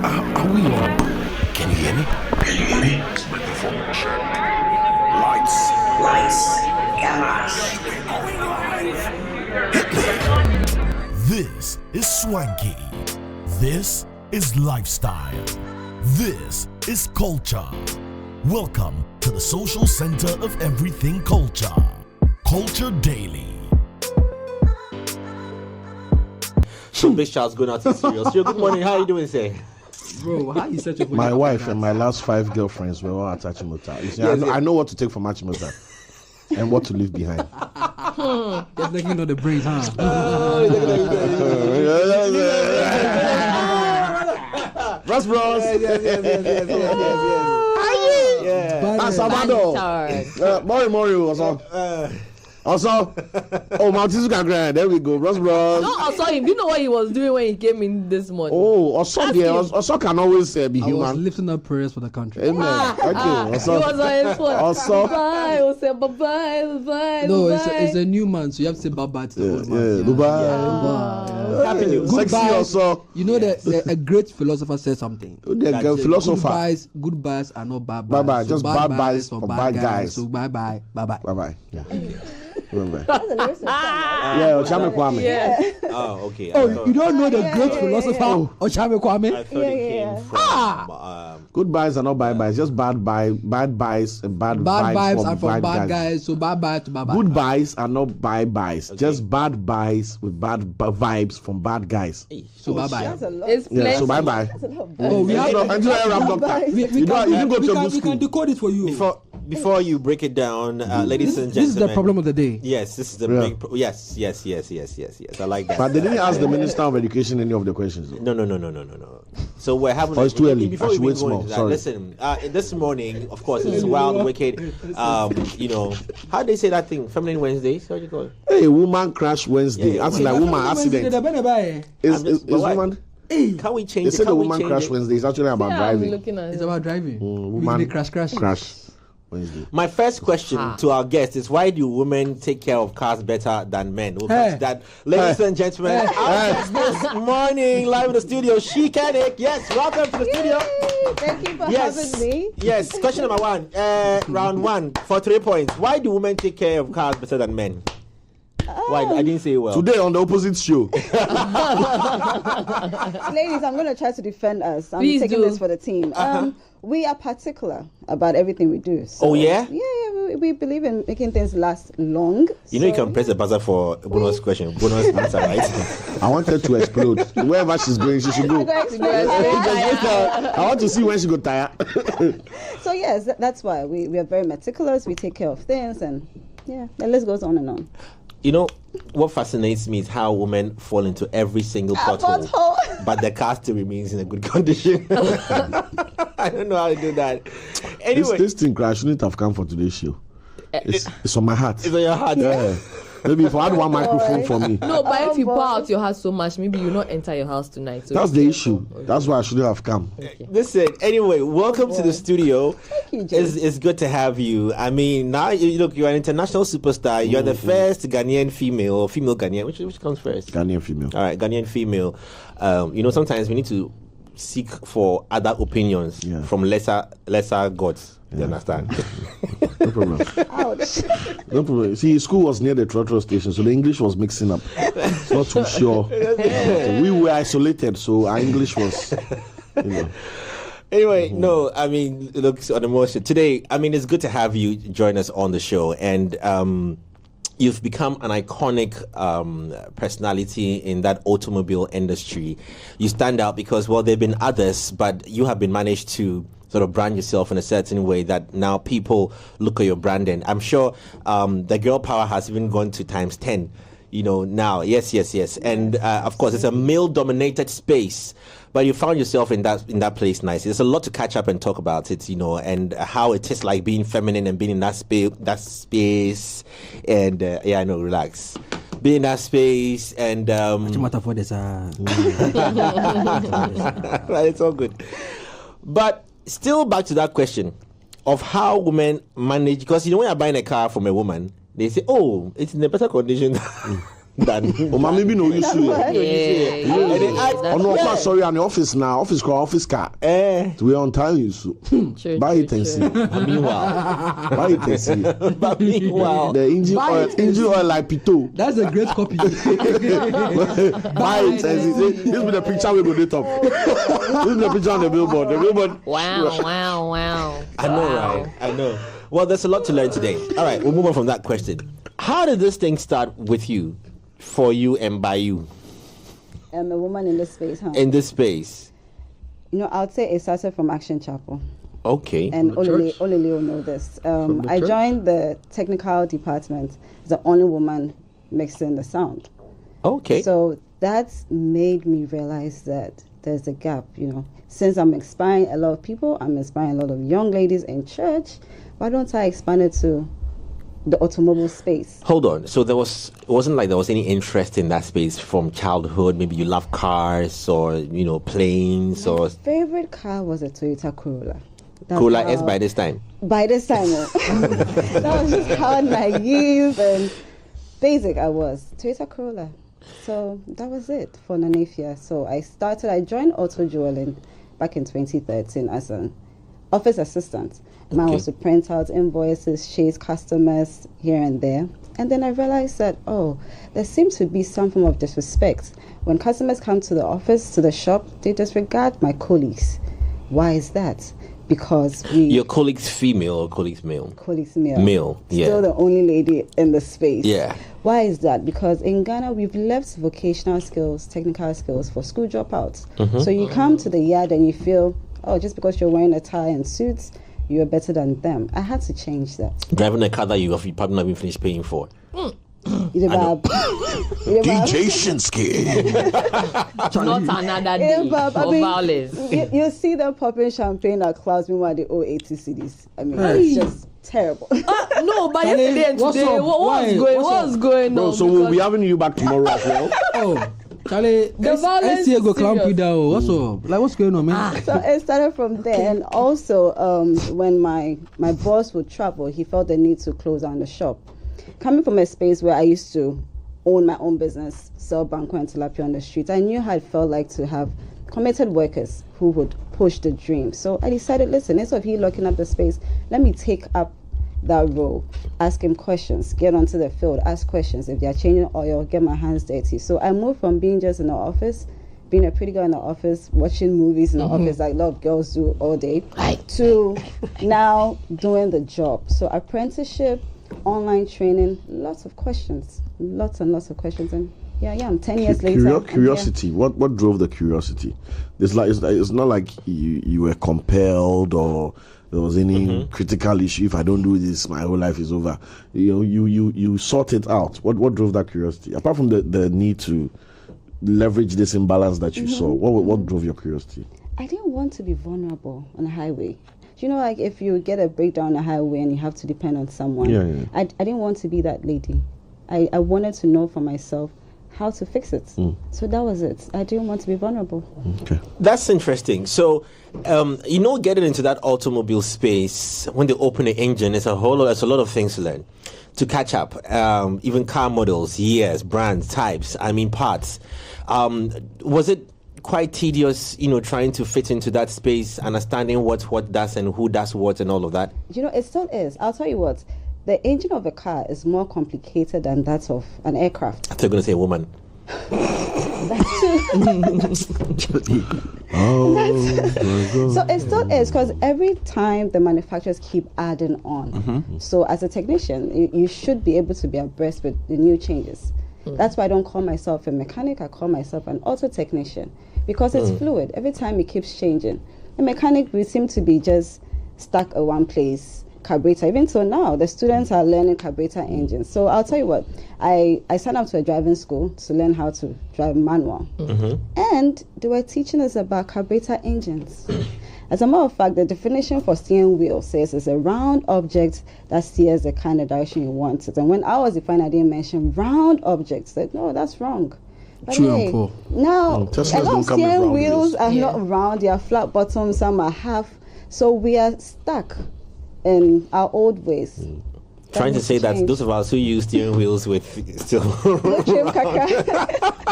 Are we on? Can you hear me? Can you hear me? Microphone check. Lights, cameras. Hit me. This is swanky. This is lifestyle. This is culture. Welcome to the social center of everything culture. Culture Daily. So big shots going out to serious. Good morning. How are you doing, say? Bro, how you such a My wife and my last 5 girlfriends were all at Achimota. I know what to take from Achimota and what to leave behind. Just like you know the brains, huh? Bros. Yes. Mori. Also, Maltizu Kagran, there we go, bros. No, I saw him. You know what he was doing when he came in this morning? Oh, also can always be I was human. lifting up prayers for the country. Amen. Thank you. He was on his phone. Also, Bye. We'll say bye. No, it's a new man, so you have to say bye-bye to the old man. Goodbye. Happy news. Sexy also. You know that a great philosopher said something. The philosopher. Goodbyes are not bye-bye. Bye-bye. Just bye-byes for bad guys. So bye-bye. Bye-bye. Yeah. Remember. That's a lyrics song. Ochame Kwame. Yeah. Oh, okay. Oh, you don't know the great philosopher Ochame Kwame? I thought it came from. Goodbyes are not bye-byes. Just bad byes and bad vibes are from for bad guys. So bye-bye to bye-bye. Goodbyes are not bye-byes. Okay. Just bad byes with bad vibes from bad guys. So bye-bye. That's a lot. It's Yeah, so plenty. bye-bye. That's a lot. Oh, we have Until I rap doctor. we You didn't go to a good we school. can decode it for you. Before you break it down, ladies and gentlemen. This is the problem of the day. Yes, this is the big. Yes. I like that. But they didn't ask the Minister of Education any of the questions. Though. No. So we're having. Oh, it's too early. Before I should we wait go small. into that, Sorry. listen. This morning, of course, it's wild, wicked. How do they say that thing? Feminine Wednesdays. How do you call it? Hey, woman crash Wednesday. Yeah. That's like woman accident. Is But why? woman? Can we change They it? say the Can we woman change crash it? Wednesday is actually about I'm driving. looking at It's it. about driving. Woman Usually crash. Wednesday. My first question to our guest is, why do women take care of cars better than men? We'll come to that. Ladies and gentlemen, our guest this morning, live in the studio, Shecanic. Yes, welcome to the studio. Thank you for Yes. having me. Yes, question number 1, round 1 for 3 points. Why do women take care of cars better than men? Why? I didn't say it well. Today on the opposite show. Ladies, I'm going to try to defend us. I'm Please taking do. this for the team. We are particular about everything we do. So, Oh, yeah? Yeah, we believe in making things last long. You know you can press the buzzer for a bonus question, bonus answer, right? I want her to explode. Wherever she's going, she should go. I want to see when she go tired. So yes, that's why we are very meticulous. We take care of things, and yeah, the list goes on and on. You know, what fascinates me is how women fall into every single pothole, but the car still remains in a good condition. I don't know how to do that. Anyway, This thing crash shouldn't have come for today's show. It's on my heart. it's on your heart. Yeah. Maybe if I had one microphone for me. No, but if you pour out your house so much, maybe you'll not enter your house tonight. So That's be the careful. issue. That's why I shouldn't have come. Listen, anyway, welcome to the studio. Thank you, James. It's good to have you. I mean, now you're an international superstar. You're the first Ghanaian female Ghanaian. Which comes first? Ghanaian female. All right, Ghanaian female. Sometimes we need to seek for other opinions from lesser gods. You understand? No problem. Ouch. No problem. See, school was near the Trotro station, so the English was mixing up. It's not too sure. So we were isolated, so our English was, Anyway, no, I mean, look, on the motion today, I mean, it's good to have you join us on the show. And you've become an iconic personality in that automobile industry. You stand out because, well, there have been others, but you have been managed to sort of brand yourself in a certain way that now people look at your branding. I'm sure the girl power has even gone to times 10, now. Yes. And of course, it's a male-dominated space, but you found yourself in that place nicely. There's a lot to catch up and talk about it, and how it is like being feminine and being in that space. And I know, relax. Be in that space and it's all good. But still back to that question of how women manage, because when you're buying a car from a woman, they say, oh, it's in a better condition than. Oh, my, maybe no issue. What? And they add- Oh no, Yeah. sorry, on the office now. Office car. We're on time, you so. True, Buy it true, and true. see. Meanwhile, Buy it and see. but meanwhile, The engine oil like Pito. That's a great copy. Buy it and see. This be the picture we go to top. This is the picture on the billboard. The billboard. Wow. I know, right? I know. Well, there's a lot to learn today. All right, we'll move on from that question. How did this thing start with you, for you, and by you I'm a woman in this space, huh? in this space? You know, I'd say it started from Action Chapel. Okay. And From the church? Olele will know this. From the I church? joined the technical department as the only woman mixing the sound. Okay. So that's made me realize that there's a gap, you know. Since I'm inspiring a lot of people, I'm inspiring a lot of young ladies in church, why don't I expand it to the automobile space? Hold on. So it wasn't like there was any interest in that space from childhood. Maybe you love cars or planes or Favorite car was a Toyota Corolla. That's Corolla how- S by this time. By this time, that was just how naive and basic I was. Toyota Corolla. So that was it for Nanefia. So I joined Auto Jewelling back in 2013 as an office assistant. Mine was to print out invoices, chase customers here and there. And then I realized that, there seems to be some form of disrespect. When customers come to the office, to the shop, they disregard my colleagues. Why is that? Because Your colleagues female or colleagues male? colleagues male. Male, yeah. Still the only lady in the space. Yeah. Why is that? Because in Ghana, we've left vocational skills, technical skills for school dropouts. So you come to the yard and you feel, just because you're wearing a tie and suits, you're better than them. I had to change that. Driving a car that you probably not even finished paying for. DJ Shinsky. Not another day of violence. You see them popping champagne at clouds meanwhile they owe 80 CDs. I mean, it's just terrible. No, but Charlie, yesterday and what's today, up? what's Why? what's going Bro, on? so we'll be Because having you back tomorrow as well. Oh, Charlie, The violence SCA is go clamp you serious. down. What's up? Like, what's going on, man? So it started from there, and also when my boss would travel, he felt the need to close down the shop. Coming from a space where I used to own my own business, sell banku and tilapia on the street, I knew how it felt like to have committed workers who would push the dream. So I decided, listen, instead of he locking up the space, let me take up that role, ask him questions, get onto the field, ask questions. If they are changing oil, get my hands dirty. So I moved from being just in the office, being a pretty girl in the office, watching movies in the office like a lot of girls do all day, to now doing the job. So apprenticeship, online training, lots and lots of questions. And I'm 10 years later. I'm Curiosity. What drove the curiosity? It's not like you were compelled or there was any critical issue. If I don't do this, my whole life is over. You sort it out. What drove that curiosity? Apart from the need to leverage this imbalance that you saw, what drove your curiosity? I didn't want to be vulnerable on the highway. You know, like if you get a breakdown on the highway and you have to depend on someone. Yeah. I didn't want to be that lady. I wanted to know for myself how to fix it. So that was it. I didn't want to be vulnerable. Okay. That's interesting. So, getting into that automobile space, when they open the engine, there's a lot of things to learn. To catch up, even car models, years, brands, types, parts. Was it quite tedious, trying to fit into that space, understanding what does and who does what and all of that? It still is. I'll tell you what. The engine of a car is more complicated than that of an aircraft. I thought you were going to say a woman. So it still is, because every time the manufacturers keep adding on. So as a technician, you should be able to be abreast with the new changes. That's why I don't call myself a mechanic. I call myself an auto technician, because it's fluid. Every time it keeps changing. A mechanic, we seem to be just stuck at one place. Carburetor. Even so now, the students are learning carburetor engines. So I'll tell you what, I signed up to a driving school to learn how to drive manual. And they were teaching us about carburetor engines. As a matter of fact, the definition for steering wheel says it's a round object that steers the kind of direction you want it. And when I was defined, I didn't mention round objects. Like, no, that's wrong. But True and poor. now, Teslas a lot don't of come with steering round wheels wheels. are not round. They are flat bottom. Some are half. So we are stuck in our old ways. trying to say that those of us who use steering wheels with still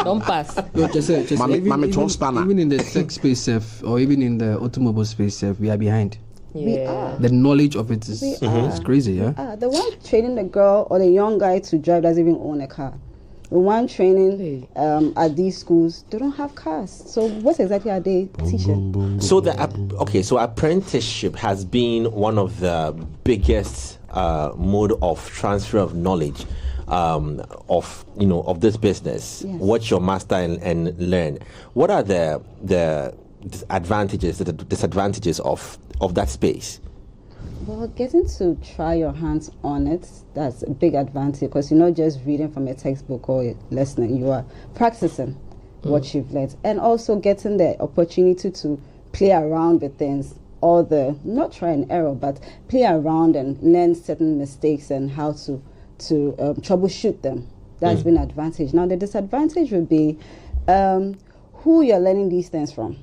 Don't pass. No, just even in the tech space, or even in the automobile space, we are behind. Yeah. The knowledge of it is crazy, yeah? The one training the girl or the young guy to drive doesn't even own a car. The one training at these schools, they don't have cars. So what exactly are they teaching? So so apprenticeship has been one of the biggest mode of transfer of knowledge of this business. Yes. Watch your master and learn. What are the advantages, the disadvantages of that space? Well, getting to try your hands on it, that's a big advantage because you're not just reading from a textbook or listening, you are practicing what you've learned. And also getting the opportunity to play around with things, not try and error, but play around and learn certain mistakes and how to troubleshoot them. That's been an advantage. Now, the disadvantage would be who you're learning these things from.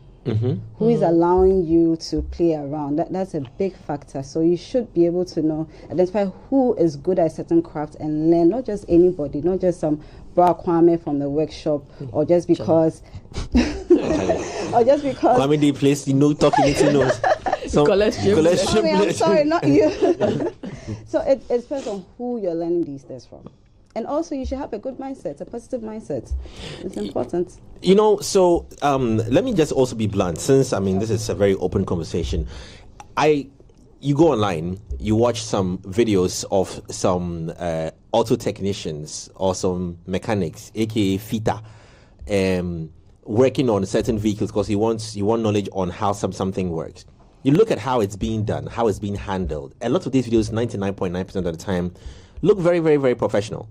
Who is allowing you to play around. That's a big factor. So you should be able to identify who is good at a certain craft and learn, not just anybody, not just some Bra Kwame from the workshop, or just because Kwame the place, talking into nose. I'm sorry, not you. So it depends on who you're learning these things from. And also, you should have a good mindset, a positive mindset. It's important. So let me just also be blunt, since, this is a very open conversation. You go online, you watch some videos of some auto technicians or some mechanics, aka FITA, working on certain vehicles because you want knowledge on how something works. You look at how it's being done, how it's being handled. A lot of these videos, 99.9% of the time, look very, very, very professional.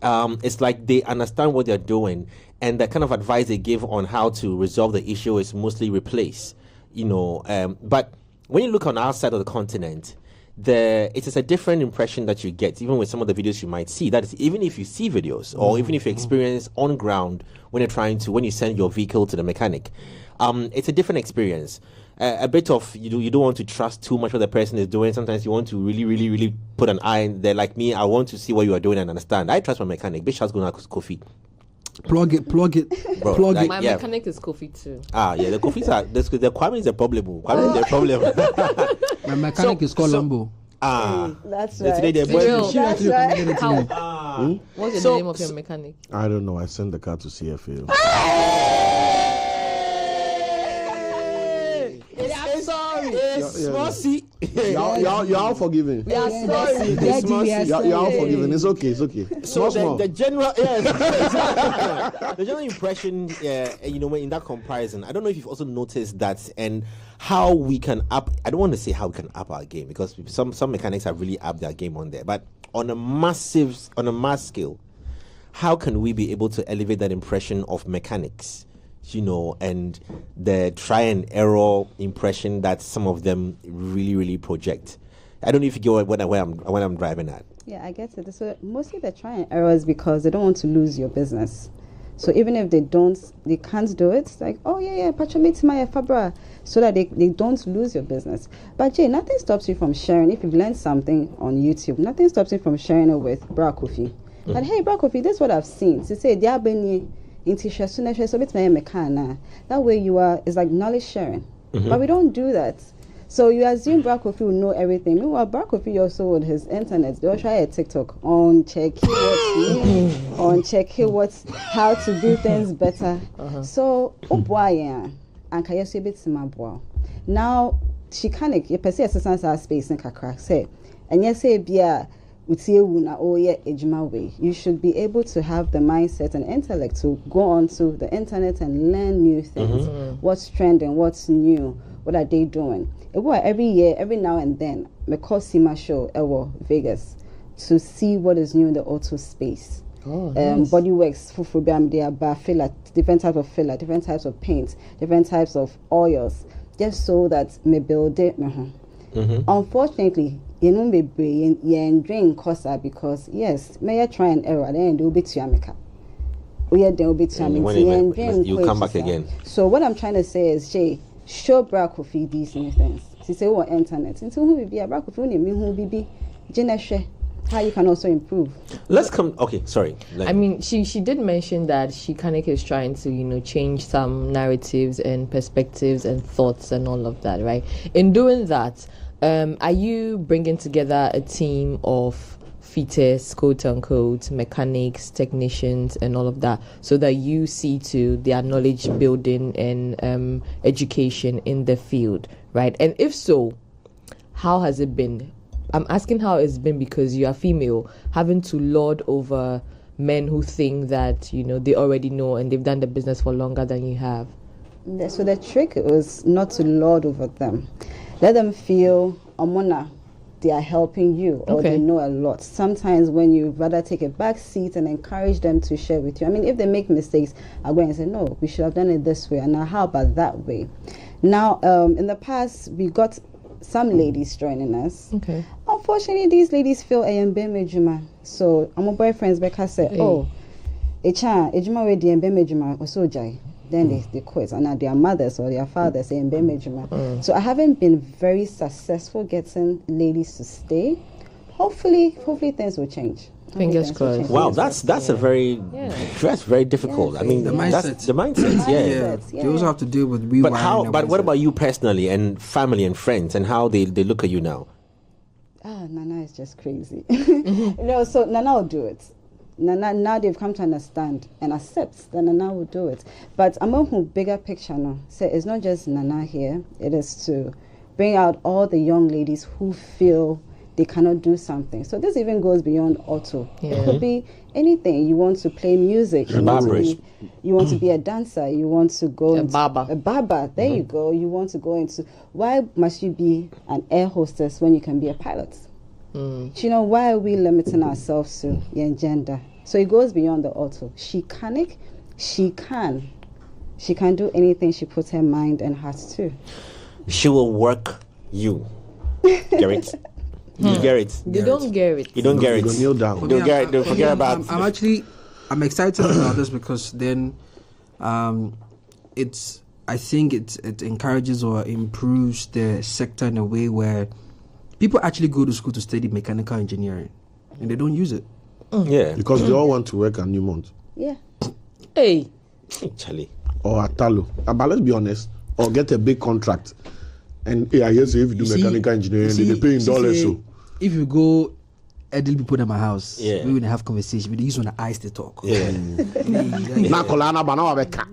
It's like they understand what they're doing, and the kind of advice they give on how to resolve the issue is mostly replace. But when you look on our side of the continent, it is a different impression that you get, even with some of the videos you might see. That is, even if you see videos, or even if you experience on ground when you send your vehicle to the mechanic, it's a different experience. A bit of you don't want to trust too much what the person is doing. Sometimes you want to really, really, really put an eye in there. Like me, I want to see what you are doing and understand. I trust my mechanic. Bitch has gonna coffee. Plug it. Bro, My mechanic is Kofi too. Yeah, the coffees are the Kwame is a problem. Kwame is a problem. My mechanic is called Lambo. That's right. Today That's right. How? What's the name of your mechanic? I don't know. I sent the car to CFA. You're all forgiven. We are sorry. You're all forgiven. It's okay. So the general, the general impression, in that comparison, I don't know if you've also noticed that, and how we can up. I don't want to say how we can up our game, because some mechanics have really upped their game on there. But on a mass scale, how can we be able to elevate that impression of mechanics? And the try and error impression that some of them really, really project. I don't know if you get what I'm driving at. Yeah, I get it. So mostly they try and error is because they don't want to lose your business. So even if they can't do it, it's like, patronate my fabra, so that they don't lose your business. But Jay, nothing stops you from sharing. If you've learned something on YouTube, nothing stops you from sharing it with Bra Kofi. But hey, Bra Kofi, this is what I've seen. So say, that way it's like knowledge sharing. But we don't do that. So you assume Bra Kofi will know everything. Meanwhile, Bra Kofi also with his internet, they'll try a TikTok on check how to do things better. So and now Shecanic, you perceive assistance our space in Kakra say, and yes say you should be able to have the mindset and intellect to go onto the internet and learn new things. What's trending, what's new, what are they doing? Every year, every now and then, we call SEMA show Vegas to see what is new in the auto space. Nice. Bodyworks, filler, different types of filler, different types of paint, different types of oils, just so that me build it. Unfortunately, you know, be drink kosa because yes, may try and error, then do bit to America. You come back again. So what I'm trying to say is, Jay, show Bra Kofi these new things. She say what internet. Into who be a Bra Kofi me who be Jeneshe. how you can also improve. Let's come. Okay, sorry. I mean, she did mention that Shecanic is trying to change some narratives and perspectives and thoughts and all of that, right? In doing that, are you bringing together a team of fitters, quote unquote, mechanics, technicians, and all of that, so that you see to their knowledge building and education in the field, right? And if so, how has it been? I'm asking how it's been because you are female, having to lord over men who think that they already know and they've done the business for longer than you have. So the trick was not to lord over them. Let them feel Amona, they are helping you, or they know a lot. Sometimes when you rather take a back seat and encourage them to share with you. I mean, if they make mistakes, I'll go and say, no, we should have done it this way. And now how about that way? Now, in the past, we got some ladies joining us. Okay. Unfortunately, these ladies feel AMB Mejuma. So, my boyfriends Becca said, Echa, Ejuma we di AMB Mejuma, or so jai. Then they quit, and now their mothers or their fathers say AMB Mejuma. So, I haven't been very successful getting ladies to stay. Hopefully things will change. Fingers crossed. Wow, that's very difficult. Yes, I mean, The that's mindset. the mindset. Yeah. You also have to deal with rewiring. But what about you personally and family and friends and how they look at you now? Nana is just crazy. So Nana will do it. Nana, now they've come to understand and accept that Nana will do it. But among who bigger picture now, so it's not just Nana here, it is to bring out all the young ladies who feel they cannot do something. So this even goes beyond auto. It could be anything. You want to play music. You want to be a dancer. You want to go into barber. A barber. There you go. You want to go into. Why must you be an air hostess when you can be a pilot? Why are we limiting ourselves to gender? So it goes beyond the auto. Shecanic, she can do anything she puts her mind and heart to. She will work you. Get it? You get it? You don't get it. You don't get it. You go kneel down. Don't get it. Don't forget about it. I'm excited about this because then I think it encourages or improves the sector in a way where people actually go to school to study mechanical engineering and they don't use it. Yeah. Because they all want to work at Newmont. Yeah. Hey. Charlie. Or at Talo. But let's be honest. Or get a big contract. And I guess if you do mechanical engineering, they pay in dollars. So if you go elderly people in my house, Yeah. we would have conversation. We use on the eyes to talk. Yeah. na kolana ba na wa beka.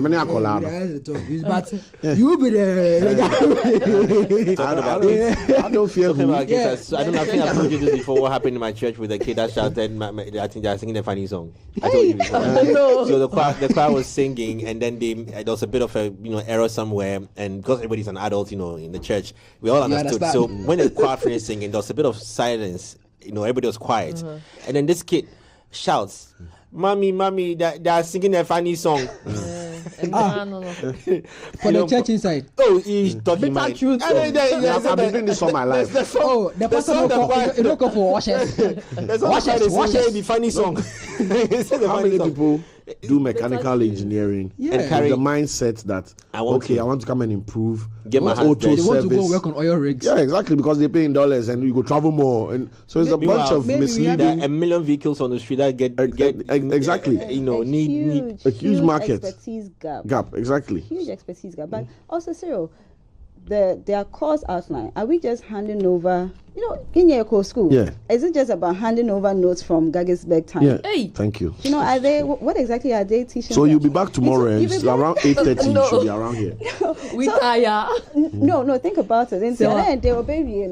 Many a kolana. But you be there. I don't fear who. I think I told you this before. What happened in my church with the kid that shouted? I think they were singing a funny song. I told you before. No. So the choir was singing, and then there was a bit of a error somewhere, and because everybody's an adult, in the church, we all understood. So when the choir finished singing, there was a bit of silence. Everybody was quiet, and then this kid shouts, "Mommy, they're singing a funny song." No. For the church inside. Oh, he thought he might. I've been doing this all my life. The pastor don't go for washes. Washes. The funny song. How many people do mechanical engineering and carry the mindset that I want to come and improve, get my hands They dirty. want to go work on oil rigs. Yeah, exactly, because they pay in dollars and you go travel more, and so it's a bunch of misleading. There are a million vehicles on the street that get exactly. Need a huge market expertise gap. Exactly. Huge expertise gap. But also, Cyril, their course outline. Are we just handing over? In your school, is it just about handing over notes from Gaggisberg time? Yeah. Hey. Thank you. Are they? What exactly are they teaching? So them? you'll be back tomorrow, and it's around 8:30. No. You should be around here. We tire. No. Think about it. So They will baby,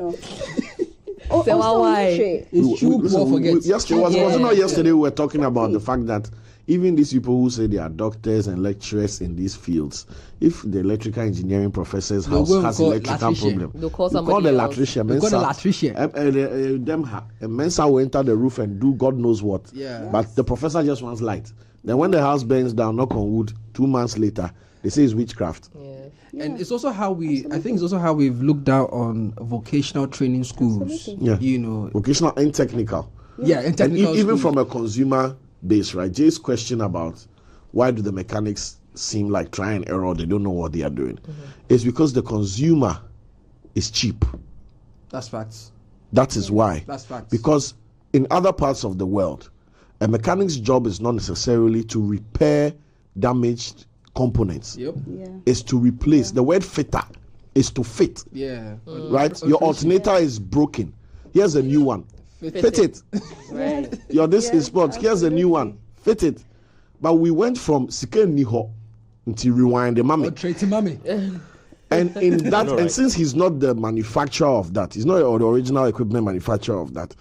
So why? It's true. Poor forget. Yesterday was it not yesterday we were talking about the fact that even these people who say they are doctors and lecturers in these fields, if the electrical engineering professor's house has electrical problem, they'll call the somebody else. electrician. They call the electrician. Mensa will enter the roof and do God knows what. Yeah. But the professor just wants light. Then when the house burns down, knock on wood, 2 months later, they say it's witchcraft. Yeah. And it's also how we've looked down on vocational training schools. Yeah. Vocational and technical. Yeah, and technical even schools. from a consumer base, right? Jay's question about why do the mechanics seem like try and error, they don't know what they are doing. It's because the consumer is cheap. That's facts. That is why. That's facts. Because in other parts of the world, a mechanic's job is not necessarily to repair damaged components. Yep. Yeah. It's to replace. The word fitter is to fit. Yeah. Right? Your alternator is broken. Here's a new one. Fit it. Right. Your this Yeah, is sports. Here's a new one. Fit it. But we went from Sike Niho until rewind the mommy. Trade mommy. And in that, Right. and since he's not the manufacturer of that, he's not the original equipment manufacturer of that.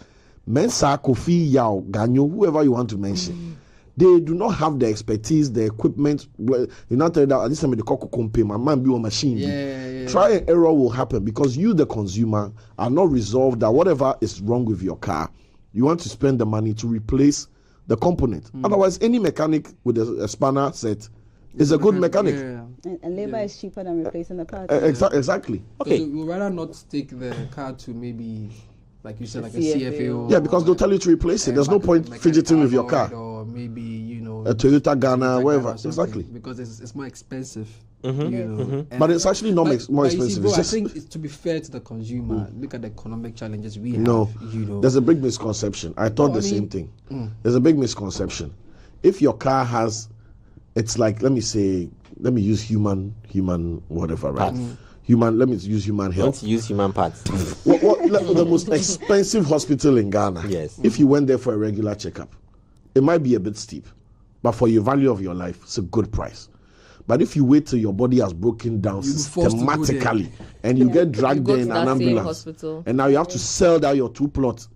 Mensa, Kofi, Yao, Ganyo, whoever you want to mention, they do not have the expertise, the equipment. Well, you not tell that at this time the cocoa company, my man be a machine. Yeah. Try and error will happen because you, the consumer, are not resolved that whatever is wrong with your car, you want to spend the money to replace the component. Otherwise, any mechanic with a spanner set is a good mechanic. Yeah. And labor is cheaper than replacing the parts. Exactly. Okay. So we'd rather not take the car to maybe, like you said, like a CFA. CFA. Yeah, because they'll tell you to replace it. There's no point fidgeting with your car. Or maybe, you know, A Toyota Ghana, wherever. or something, Exactly. Because it's more expensive. You know. And- But it's actually not more but you see, expensive. bro, It's I just, think it's to be fair to the consumer. Look at the economic challenges we have. no, You know. there's a big misconception. I thought the same thing. There's a big misconception. If your car has, it's like, let me use human whatever, right? Let me use human Want health. to use human parts? The most expensive hospital in Ghana. Yes. If you went there for a regular checkup, it might be a bit steep, but for your value of your life, it's a good price. But if you wait till your body has broken down You'll be forced to go there. systematically and you get dragged You go there to in that an same ambulance, hospital. and now you have to sell down your 2 plots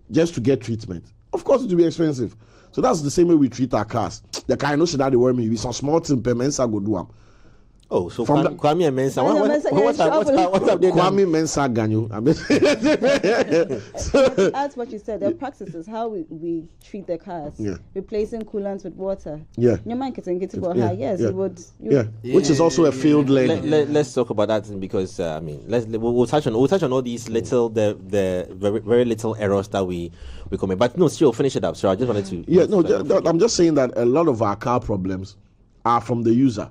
just to get treatment, of course it will be expensive. So that's the same way we treat our cars. The car, I know should that they worry me with some small thing payments I go do them. Oh, so From Kwame and Mensa. Kwame What Mensah, have they done? Kwame Mensah Ganyo. I mean, That's what you said. Their practices, how we treat the cars, Yeah. replacing coolants with water. Yeah. Your man can get to Yeah, yes, yeah. you would. yeah, which is also a field lane. Let's talk about that because I mean, we'll touch on all these little the very, very little errors that we commit. But no, still finish it up. So I just wanted to. Yeah, no, I'm just saying that a lot of our car problems are from the user.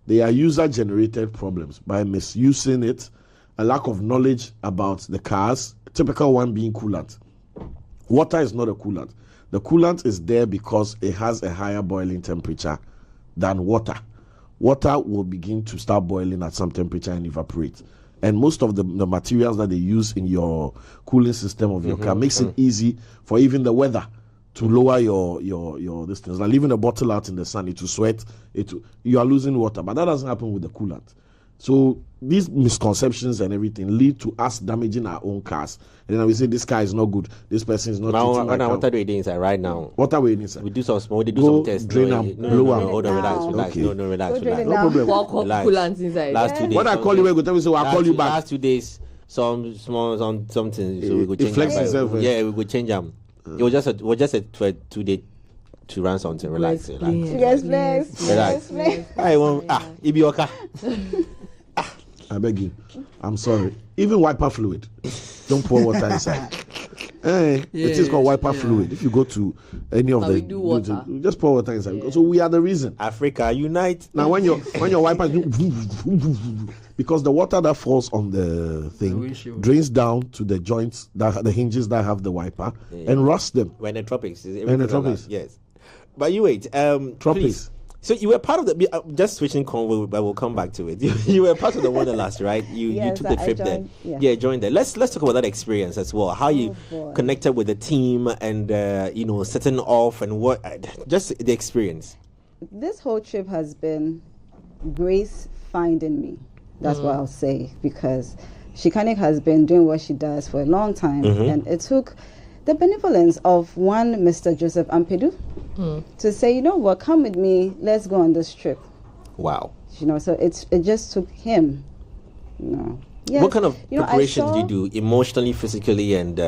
They are user-generated problems by misusing it, a lack of knowledge about the cars, typical one being coolant. Water is not a coolant. The coolant is there because it has a higher boiling temperature than water. Water will begin to start boiling at some temperature and evaporate. And most of the materials that they use in your cooling system of your car makes it easy for even the weather to lower your distance. Like leaving a bottle out in the sun, it will sweat, you are losing water. But that doesn't happen with the coolant. So these misconceptions and everything lead to us damaging our own cars. And then we say this car is not good, this person is not Now, treating my car. what are we doing inside right now? What are we in inside? We do some small. They do Go some tests. drain no, am, no, blow no, am. no, hold on, relax. Okay. No, relax, Go drain relax. it No now. problem. Pour Relax. coolants inside. Last 2 days. When I call you, we go tell me, so I'll call you back. Last 2 days, something. So we go It change. flex them. itself, eh? Yeah, we go change them. It was just a 2 day to run something. Relax. Yes, please. Relax. I won't. Ibioka. I beg you. I'm sorry. Even wiper fluid. Don't pour water inside. It is called wiper fluid. If you go to any of But the we do water. just pour water inside. So we are the reason. Africa unite. Now when your wipers do because the water that falls on the thing windshield. drains down to the joints the hinges that have the wiper and rust them. When the tropics. When the tropics. Yes. But you wait. Tropics. Please. So you were part of the just switching convo, but we'll come back to it. You were part of the Wanderlust, right? You Yes, took the I trip joined, there. yeah. Joined there. Let's talk about that experience as well. How you boy. connected with the team and setting off and what just the experience. This whole trip has been grace finding me. That's what I'll say, because Shecanic has been doing what she does for a long time, and it took the benevolence of one Mr. Joseph Ampedu to say, you know what, come with me, let's go on this trip. Wow. So it just took him. Yes, What kind of I preparations saw- do you do emotionally, physically, and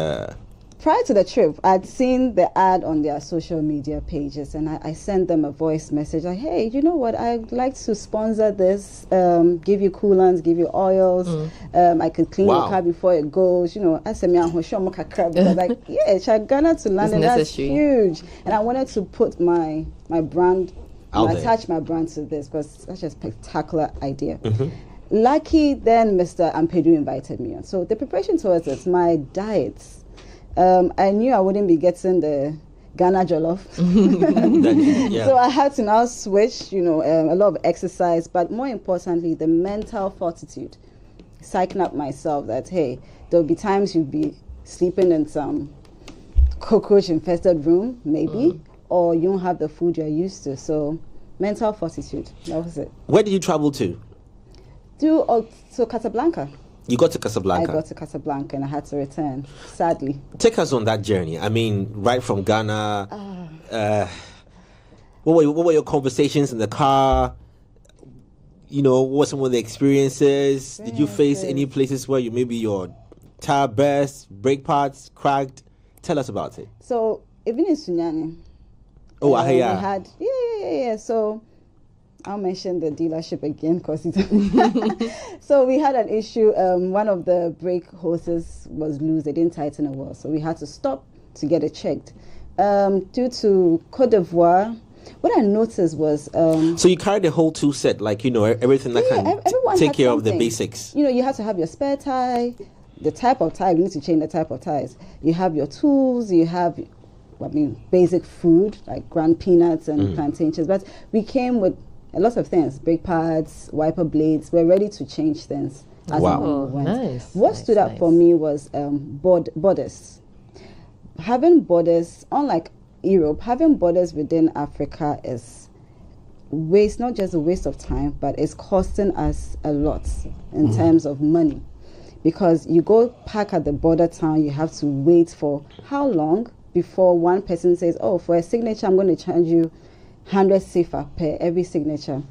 Prior to the trip, I'd seen the ad on their social media pages, and I sent them a voice message like, hey, you know what, I'd like to sponsor this, give you coolants, give you oils, I could clean your Wow. car before it goes, I said, because like, yeah, Ghana to London, that's necessary. huge. And I wanted to put my brand, Out there. attach my brand to this, because it's such a spectacular idea. Lucky then Mr. Ampedu invited me on. So the preparation towards it, my diets, I knew I wouldn't be getting the Ghana jollof. Yeah. So I had to now switch, a lot of exercise, but more importantly, the mental fortitude. Psyching up myself that, hey, there'll be times you'll be sleeping in some cockroach-infested room, maybe, or you don't have the food you're used to. So mental fortitude, that was it. Where did you travel to? To Casablanca. You got to Casablanca. I got to Casablanca and I had to return, sadly. Take us on that journey. I mean, right from Ghana. What were your conversations in the car? What were some of the experiences? Did you face any places where maybe your tire burst, brake pads cracked? Tell us about it. So even in Sunyani, we had So I'll mention the dealership again because so we had an issue. One of the brake hoses was loose. They didn't tighten it well, so we had to stop to get it checked. Due to Côte d'Ivoire, what I noticed was so you carried the whole tool set, everything that can take care of the basics. You have to have your spare tire, the type of tire. You need to change the type of tires. You have your tools. You have, basic food like ground peanuts and plantain chips. But we came with a lot of things: brake pads, wiper blades. We're ready to change things as wow. we went. Nice. What stood out for me was borders. Having borders, unlike Europe, having borders within Africa is not just a waste of time, but it's costing us a lot in terms of money. Because you go park at the border town, you have to wait for how long before one person says, oh, for a signature, I'm going to charge you 100 CFA per every signature.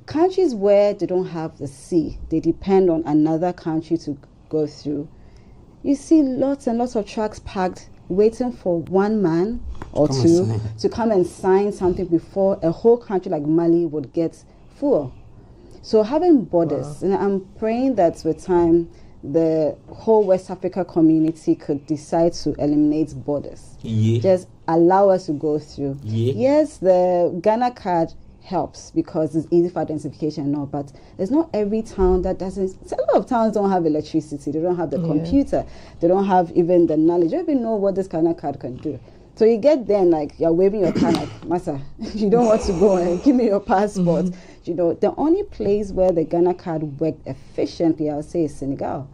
Countries where they don't have the sea, they depend on another country to go through. You see lots and lots of trucks parked waiting for one man or two to come and sign something before a whole country like Mali would get full. So having borders, and I'm praying that with time, the whole West Africa community could decide to eliminate borders. Yeah. Just allow us to go through. Yeah. Yes, the Ghana card helps because it's easy for identification and all, but there's not every town that doesn't. A lot of towns don't have electricity, they don't have the computer, they don't have even the knowledge, they don't even know what this Ghana card can do. So you get there like you're waving your car like, Massa, you don't want to go and give me your passport. The only place where the Ghana card worked efficiently, I would say, is Senegal,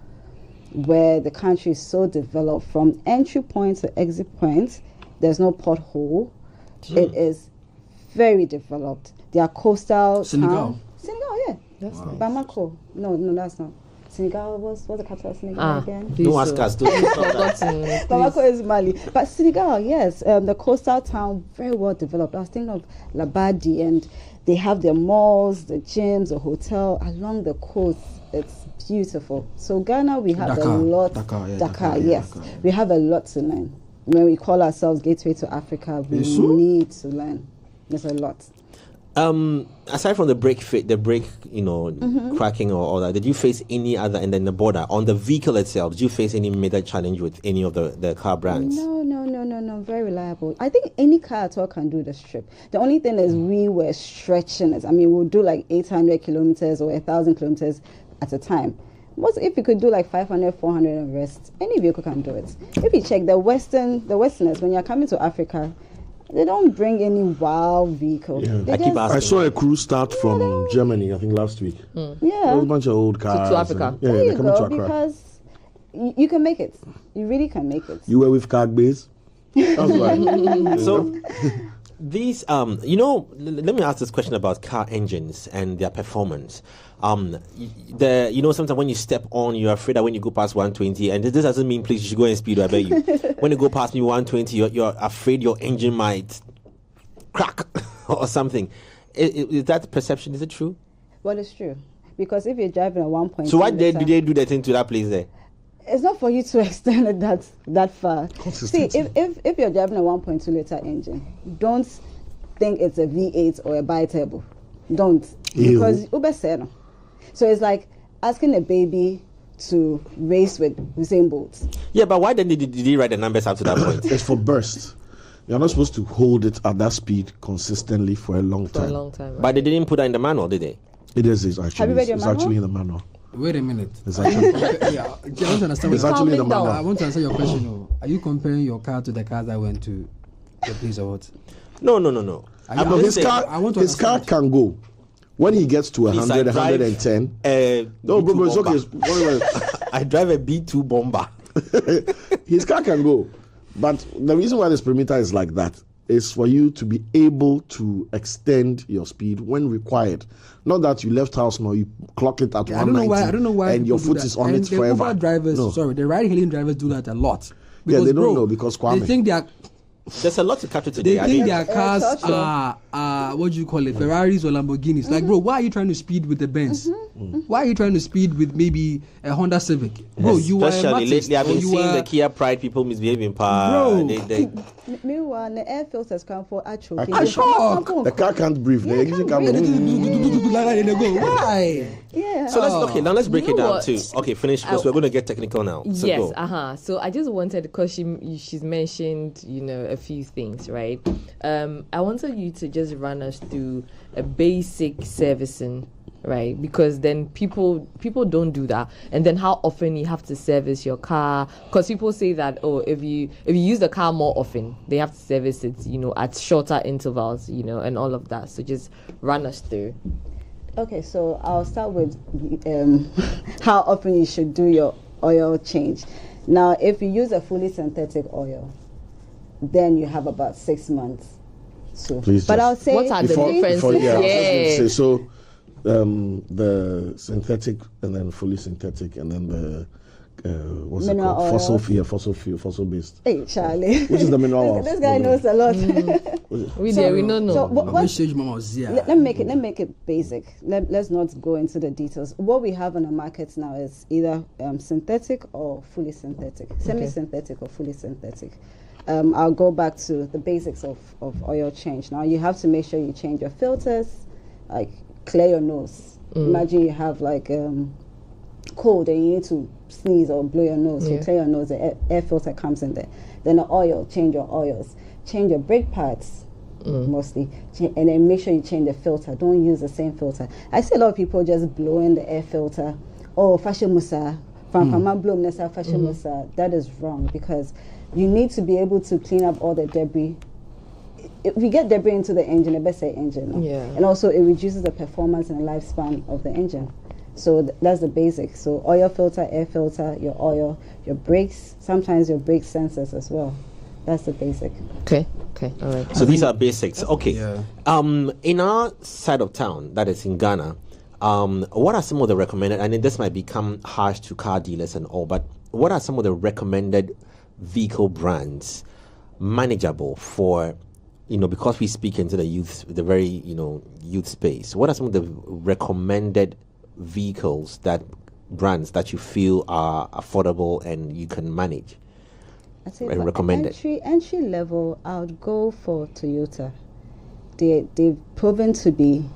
where the country is so developed from entry point to exit point. There's no pothole. It is very developed. They are coastal town. Senegal, yeah. That's nice. Bamako. No, that's not. Senegal what's the capital of Senegal again? Don't ask us. Bamako is Mali. But Senegal, yes. The coastal town, very well developed. I was thinking of Labadi, and they have their malls, the gyms, the hotel along the coast. It's beautiful. So Ghana, we have a lot. Dakar, yes. Dakar. We have a lot to learn. When we call ourselves Gateway to Africa, we need to learn. There's a lot. Aside from the brake cracking or all that, did you face any other, and then the border, on the vehicle itself, did you face any major challenge with any of the car brands? No, very reliable. I think any car at all can do this trip. The only thing is we were stretching it. I mean, we'll do like 800 kilometers or 1,000 kilometers at a time. If you could do like 500, 400 and rest, any vehicle can do it. If you check the Westerners, when you're coming to Africa, they don't bring any wild vehicle. Yeah. I saw a crew start from Germany, I think last week. Yeah. There was a bunch of old cars. To Africa. There you coming to go, Accra. because you can make it. You really can make it. You were with Kagbase? That's right. So these, let me ask this question about car engines and their performance. Sometimes when you step on, you're afraid that when you go past 120, and this doesn't mean please you should go in speed, I bet you. When you go past me 120, you're afraid your engine might crack or something. Is that perception? Is it true? Well, it's true. Because if you're driving a 1.2 so why did they do that thing to that place there? It's not for you to extend it that far. See, if you're driving a 1.2 liter engine, don't think it's a V8 or a bi-turbo. Don't. Because Uber said no. So it's like asking a baby to race with Usain Bolt. Yeah, but why then did he write the numbers up to that point? It's for burst. You're not supposed to hold it at that speed consistently for a long time. Right. But they didn't put that in the manual, did they? It is actually. Have you read your it's manual? actually in the manual. Wait a minute. It's actually. I want to understand. It's actually in the I manual. want to answer your question. Are you comparing your car to the cars that went to the place or what? No. His car can go. When he gets to 100, 110. No, bro, it's okay. I drive a B2 bomber. His car can go. But the reason why the speedometer is like that is for you to be able to extend your speed when required. Not that you left house now, you clock it at 190. I don't know why. And your foot is on it forever. The Uber drivers, the ride-hailing drivers do that a lot. Because, they don't know because Kwame. They think they are... There's a lot to capture today. They think their cars are what do you call it, Ferraris or Lamborghinis. Like, bro, why are you trying to speed with the Benz? Why are you trying to speed with maybe a Honda Civic? Bro, you are a Matic, lately I've been seeing the Kia Pride people misbehaving. Bro. Meanwhile, the air filters come for a choke. The car can't breathe. The engine can't breathe. Why? Yeah. So let's break it down too. Okay, finish because we're going to get technical now. So Yes, So I just wanted, because she's mentioned, a few things, right? I wanted you to just run us through a basic servicing, right? Because then people don't do that, and then how often you have to service your car? Because people say that if you use the car more often, they have to service it, at shorter intervals, and all of that. So just run us through. Okay, so I'll start with how often you should do your oil change. Now, if you use a fully synthetic oil, then you have about 6 months. So, but I'll say what are the differences? So the synthetic and then fully synthetic and then the what's mineral it called? Fossil based. Hey, Charlie. Which is the mineral oil? This guy knows a lot. We don't know. So let me make it basic. Let's not go into the details. What we have on the markets now is either synthetic or fully synthetic, semi-synthetic or fully synthetic. I'll go back to the basics of oil change. Now you have to make sure you change your filters, like clear your nose. Imagine you have like cold and you need to sneeze or blow your nose. You clear your nose, the air filter comes in there. Then the oil, change your oils. Change your brake pads, mostly. And then make sure you change the filter. Don't use the same filter. I see a lot of people just blowing the air filter. Oh, fashion musa. Fashion musa. That is wrong, because you need to be able to clean up all the debris. If we get debris into the engine, the best say engine. Yeah. And also it reduces the performance and the lifespan of the engine. So that's the basic. So oil filter, air filter, your oil, your brakes, sometimes your brake sensors as well. That's the basic. Okay, all right. So these are basics. Okay. Yeah. In our side of town, that is in Ghana, what are some of the recommended, and this might become harsh to car dealers and all, but what are some of the recommended vehicle brands manageable for, because we speak into the youth, the very, youth space? What are some of the recommended vehicles, brands that you feel are affordable and you can manage? I say recommended. Entry level, I would go for Toyota. They've proven to be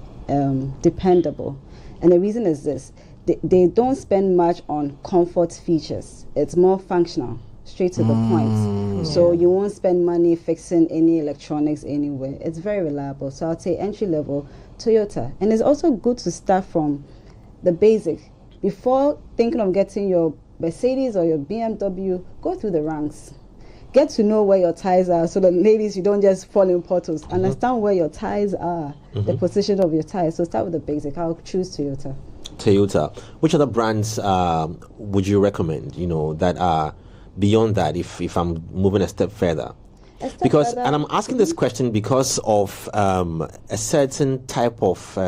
dependable. And the reason is this. They don't spend much on comfort features. It's more functional, straight to the point. So you won't spend money fixing any electronics anywhere. It's very reliable. So I'll say entry level, Toyota. And it's also good to start from the basic. Before thinking of getting your Mercedes or your BMW, go through the ranks. Get to know where your tires are, so that ladies, you don't just fall in potholes. Understand where your tires are, the position of your tires. So start with the basic. I'll choose Toyota. Which other brands would you recommend, that are beyond that, if I'm moving a step further? And I'm asking this question because of a certain type of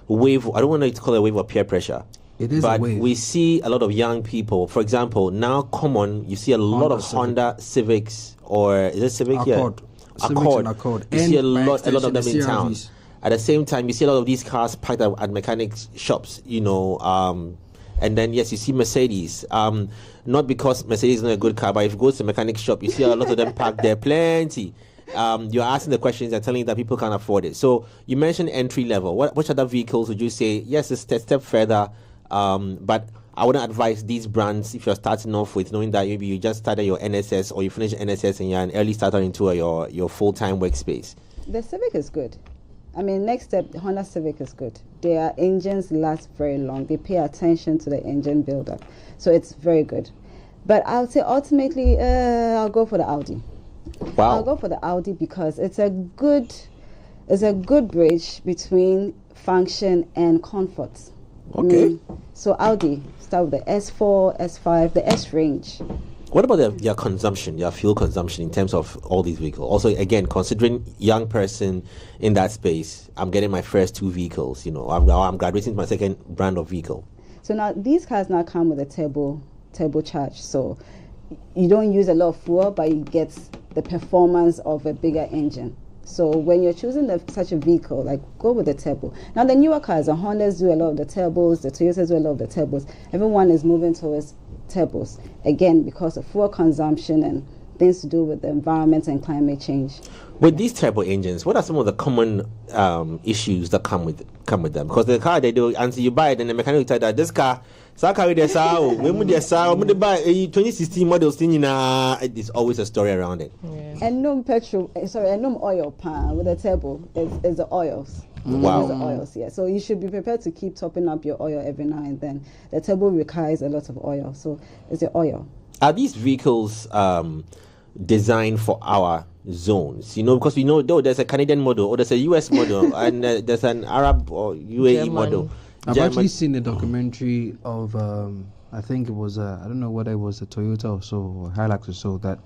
wave. I don't want to call it a wave of peer pressure. It is but a wave. We see a lot of young people. For example, now common, you see a lot of Honda Civics, or is it Civic? Accord. Accord. You see a lot of them in town. At the same time, you see a lot of these cars parked at mechanic shops, and then, yes, you see Mercedes. Not because Mercedes is not a good car, but if you go to the mechanic shop, you see a lot of them parked there, plenty. You're asking the questions and telling that people can't afford it. So you mentioned entry level. Which other vehicles would you say, yes, it's a step further, but I wouldn't advise these brands if you're starting off with, knowing that maybe you just started your NSS or you finished NSS and you're an early starter into your full-time workspace? The Civic is good. I mean, next step, the Honda Civic is good. Their engines last very long. They pay attention to the engine buildup. So it's very good. But I would say ultimately, I'll go for the Audi. Wow. I'll go for the Audi because it's a good bridge between function and comfort. Okay. So Audi, start with the S4, S5, the S range. What about their consumption, their fuel consumption in terms of all these vehicles? Also, again, considering young person in that space, I'm getting my first 2 vehicles. You know, I'm graduating to my second brand of vehicle. So now these cars now come with a turbo charge. So you don't use a lot of fuel, but you get the performance of a bigger engine. So when you're choosing such a vehicle, like, go with the turbo. Now the newer cars, the Hondas do a lot of the turbos, the Toyotas do a lot of the turbos. Everyone is moving towards turbos, again, because of fuel consumption and things to do with the environment and climate change. With these turbo engines, what are some of the common issues that come with them? Because the car they do, until you buy it, then the mechanic will tell you that this car, so carry the sound, when they buy a 2016 model, it's always a story around it. Yeah. And no oil pan with the turbo is the oils. Wow. The oils, yeah. So you should be prepared to keep topping up your oil every now and then. The turbo requires a lot of oil, so it's the oil. Are these vehicles designed for our zones? You know, because we know though there's a Canadian model or there's a US model and there's an Arab or UAE German model. I've actually seen a documentary of I think it was I don't know whether it was a Toyota or so or Hilux or so, that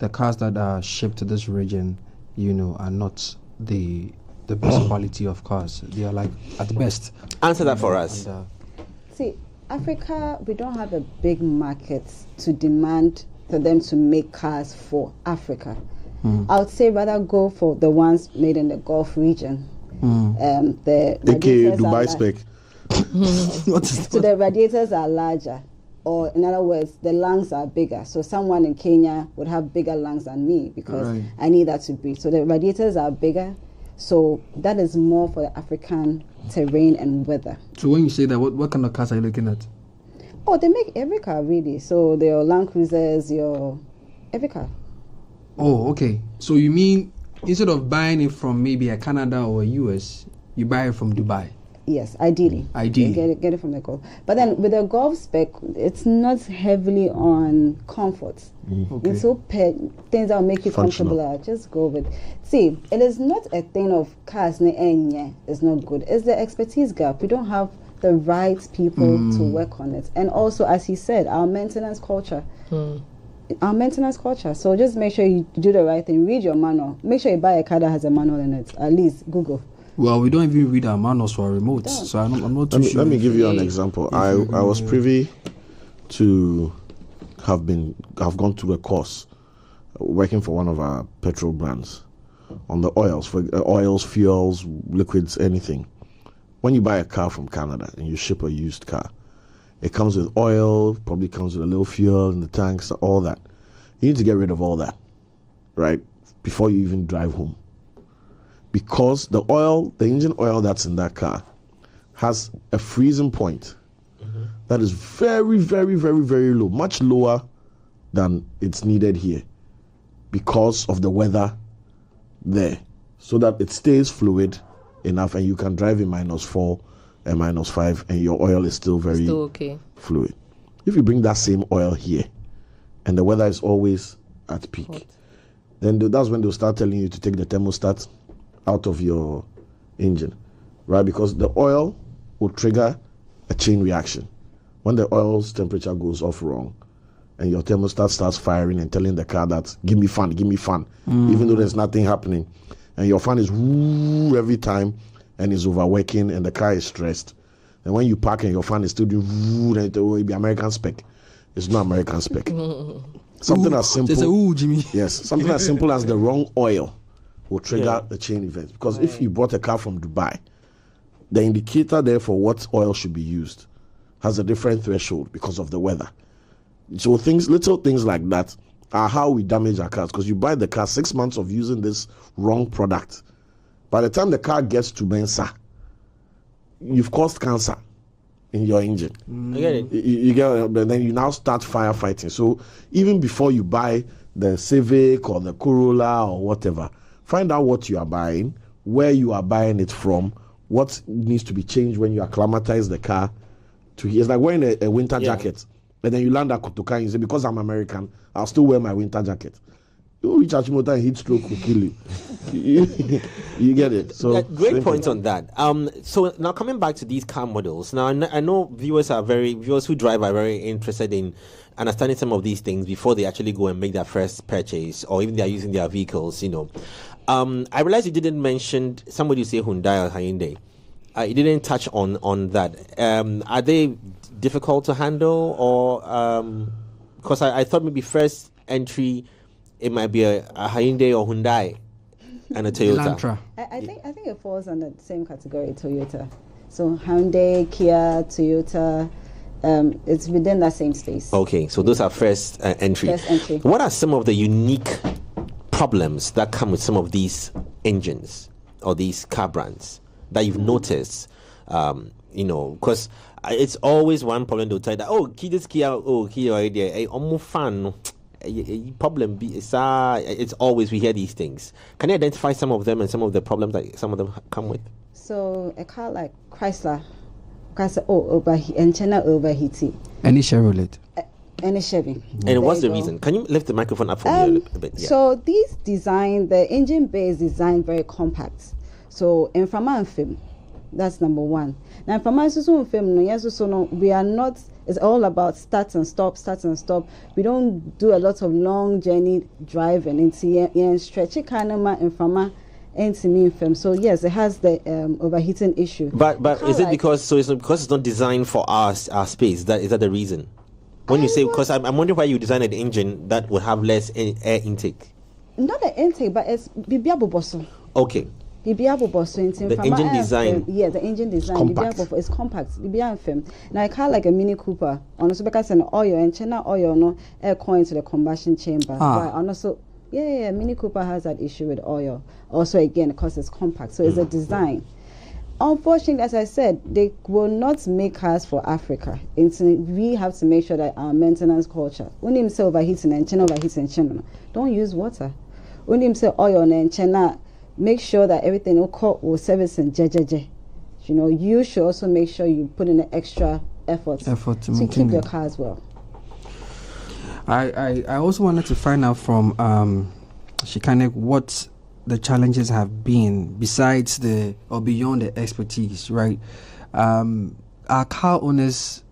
the cars that are shipped to this region, you know, are not the best quality of cars. They are like at the best. Answer that for us. And, see, Africa, we don't have a big market to demand for them to make cars for Africa. I would say rather go for the ones made in the Gulf region. The AKA Dubai spec. So the radiators are larger, or in other words, the lungs are bigger. So someone in Kenya would have bigger lungs than me because I need that to breathe. So the radiators are bigger. So that is more for the African terrain and weather. so when you say that, what kind of cars are you looking at? Oh, they make every car really. So your Land Cruisers, every car. Oh, okay. So you mean instead of buying it from maybe a Canada or a US, you buy it from Dubai? Yes, ideally. Ideally. Get it from the Gulf. But then with the Gulf spec, it's not heavily on comfort. Okay. It's so things that will make you Functional. comfortable. Just go with. See, it is not a thing of cars. It's not good. It's the expertise gap. We don't have the right people to work on it. And also, as he said, our maintenance culture. So just make sure you do the right thing. Read your manual. Make sure you buy a car that has a manual in it. At least Google. Well, we don't even read our manuals for our remotes, so I'm not too sure. Let me give you an example. I was privy to have gone through a course working for one of our petrol brands on the oils, for oils, fuels, liquids, anything. When you buy a car from Canada and you ship a used car, it comes with oil, probably comes with a little fuel in the tanks, all that. You need to get rid of all that, right, before you even drive home. Because the engine oil that's in that car has a freezing point that is very, very, very, very low, much lower than it's needed here because of the weather there, so that it stays fluid enough and you can drive in -4 and -5 and your oil is still very okay. fluid. If you bring that same oil here and the weather is always at peak, then that's when they'll start telling you to take the thermostat out of your engine, right? Because the oil will trigger a chain reaction. When the oil's temperature goes off wrong and your thermostat starts firing and telling the car that give me fan, even though there's nothing happening, and your fan is woo every time and is overworking and the car is stressed, and when you park and your fan is still doing woo, then it will be American spec. It's not American spec. Something as simple, Jimmy. yes, something as simple as the wrong oil will trigger the chain event. Because if you bought a car from Dubai, the indicator there for what oil should be used has a different threshold because of the weather. So little things like that are how we damage our cars. Because you buy the car 6 months of using this wrong product. By the time the car gets to Mensa, you've caused cancer in your engine. I get it. You get it, but then you now start firefighting. So even before you buy the Civic or the Corolla or whatever, find out what you are buying, where you are buying it from, what needs to be changed when you acclimatize the car to here. It's like wearing a winter jacket But then you land at Kotoka and you say, because I'm American, I'll still wear my winter jacket. You reach Achimota and heat stroke will kill you. You get it. So great point on that. So now coming back to these car models. Now I know viewers who drive are very interested in understanding some of these things before they actually go and make their first purchase, or even they are using their vehicles. I realized you didn't mention somebody you say Hyundai or Hyundai. You didn't touch on that. Are they difficult to handle, or because I thought maybe first entry it might be a Hyundai or Hyundai and a Toyota. Elantra. I think it falls under the same category, Toyota. So Hyundai, Kia, Toyota, it's within that same space. Okay, so those are first entry. First entry. What are some of the unique problems that come with some of these engines or these car brands that you've noticed? Because it's always one problem they'll tell you that, Kia already, fan. Problem it's always we hear these things. Can you identify some of them and some of the problems that some of them come with? So a car like Chrysler overheating. Any Chevrolet. Any Chevy. And what's the reason? Can you lift the microphone up for me a bit? Yeah. So these the engine bay is designed very compact. So in Frama film, that's number one. Now in Frama film, we are not. It's all about start and stop. We don't do a lot of long journey driving into stretchy kanama and Frama into me film. So yes, it has the overheating issue. But is it because it's not designed for our space? Is that the reason? When you say, because I'm wondering why you designed an engine that would have less air intake. Not the intake, but it's bibiabo bosso. Okay. The engine design. Yeah, the engine design. It's compact. Now I car like a Mini Cooper. Also because an oil and China oil no air coin to the combustion chamber. And also, Mini Cooper has that issue with oil. Also again, because it's compact. So it's a design. Unfortunately, as I said, they will not make cars for Africa. We have to make sure that our maintenance culture. When you say overheating and China don't use water. When you say oil and China, make sure that everything will service in JJJ. You should also make sure you put in an extra effort to keep your car as well. I also wanted to find out from Shecanic what the challenges have been besides beyond the expertise, right? Are car owners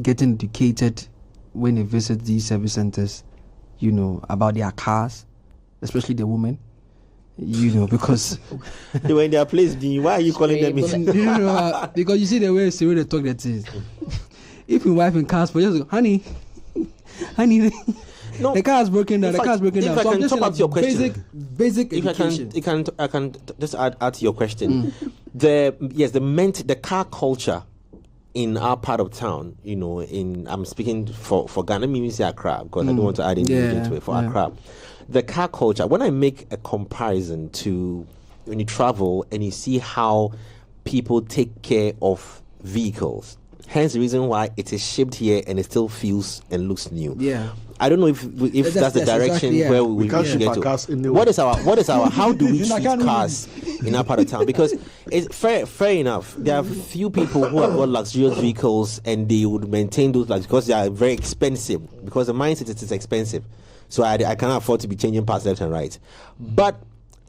getting educated when they visit these service centers, about their cars, especially the women? Because they were in their place. Why are you calling them? Because you see the way they talk that is. If your wife in cars for just honey, no, the car is broken down. If I can top up your question, basic education. I can just add to your question. The car culture in our part of town. I'm speaking for Ghana, maybe say Accra, because I don't want to add anything to it for Accra. The car culture, when I make a comparison to when you travel and you see how people take care of vehicles, hence the reason why it is shipped here and it still feels and looks new. Yeah. I don't know if that's the direction exactly, where we should get to. What is our how do we treat cars in our part of town? Because it's fair enough. There are few people who have got luxurious vehicles and they would maintain those because they are very expensive. Because the mindset is expensive. So I cannot afford to be changing parts left and right. But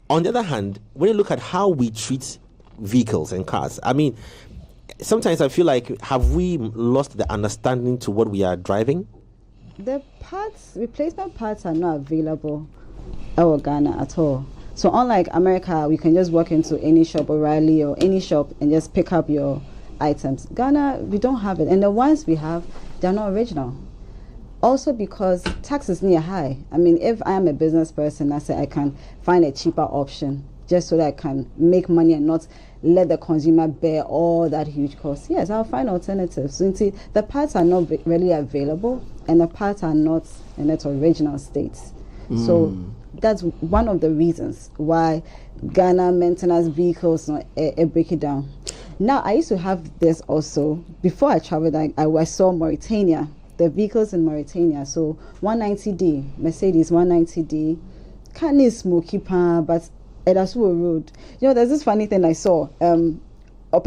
on the other hand, when you look at how we treat vehicles and cars, I mean, sometimes I feel like, have we lost the understanding to what we are driving? The replacement parts are not available in Ghana at all. So unlike America, we can just walk into any shop, O'Reilly or any shop, and just pick up your items. Ghana, we don't have it. And the ones we have, they're not original. Also because taxes near high. I mean, if I am a business person, I say I can find a cheaper option just so that I can make money and not let the consumer bear all that huge cost. Yes, I'll find alternatives. So the parts are not really available and the parts are not in its original state. So that's one of the reasons why Ghana maintenance vehicles break it down. Now, I used to have this also. Before I traveled, I saw Mauritania. The vehicles in Mauritania, so 190D, Mercedes 190D, kind of smoky pan, but Edasuo Road. There's this funny thing I saw. Or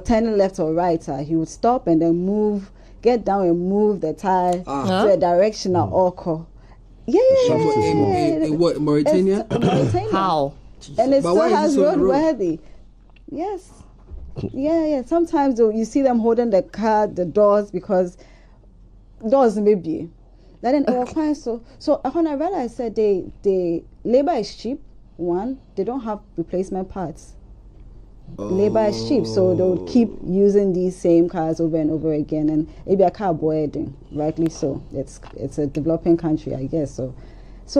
turning left or right, he would stop and then move get down and move the tire to a direction at all call. Yeah. In what, Mauritania? Mauritania. How? And it But still why is it has so on the road? roadworthy. Yes. Yeah. Sometimes though, you see them holding the car, the doors, because doors maybe. Then so when I realized, I said the labor is cheap. One, they don't have replacement parts. Labor is cheap, so they'll keep using these same cars over and over again, and maybe a car boarding, rightly so. It's a developing country, I guess. So it's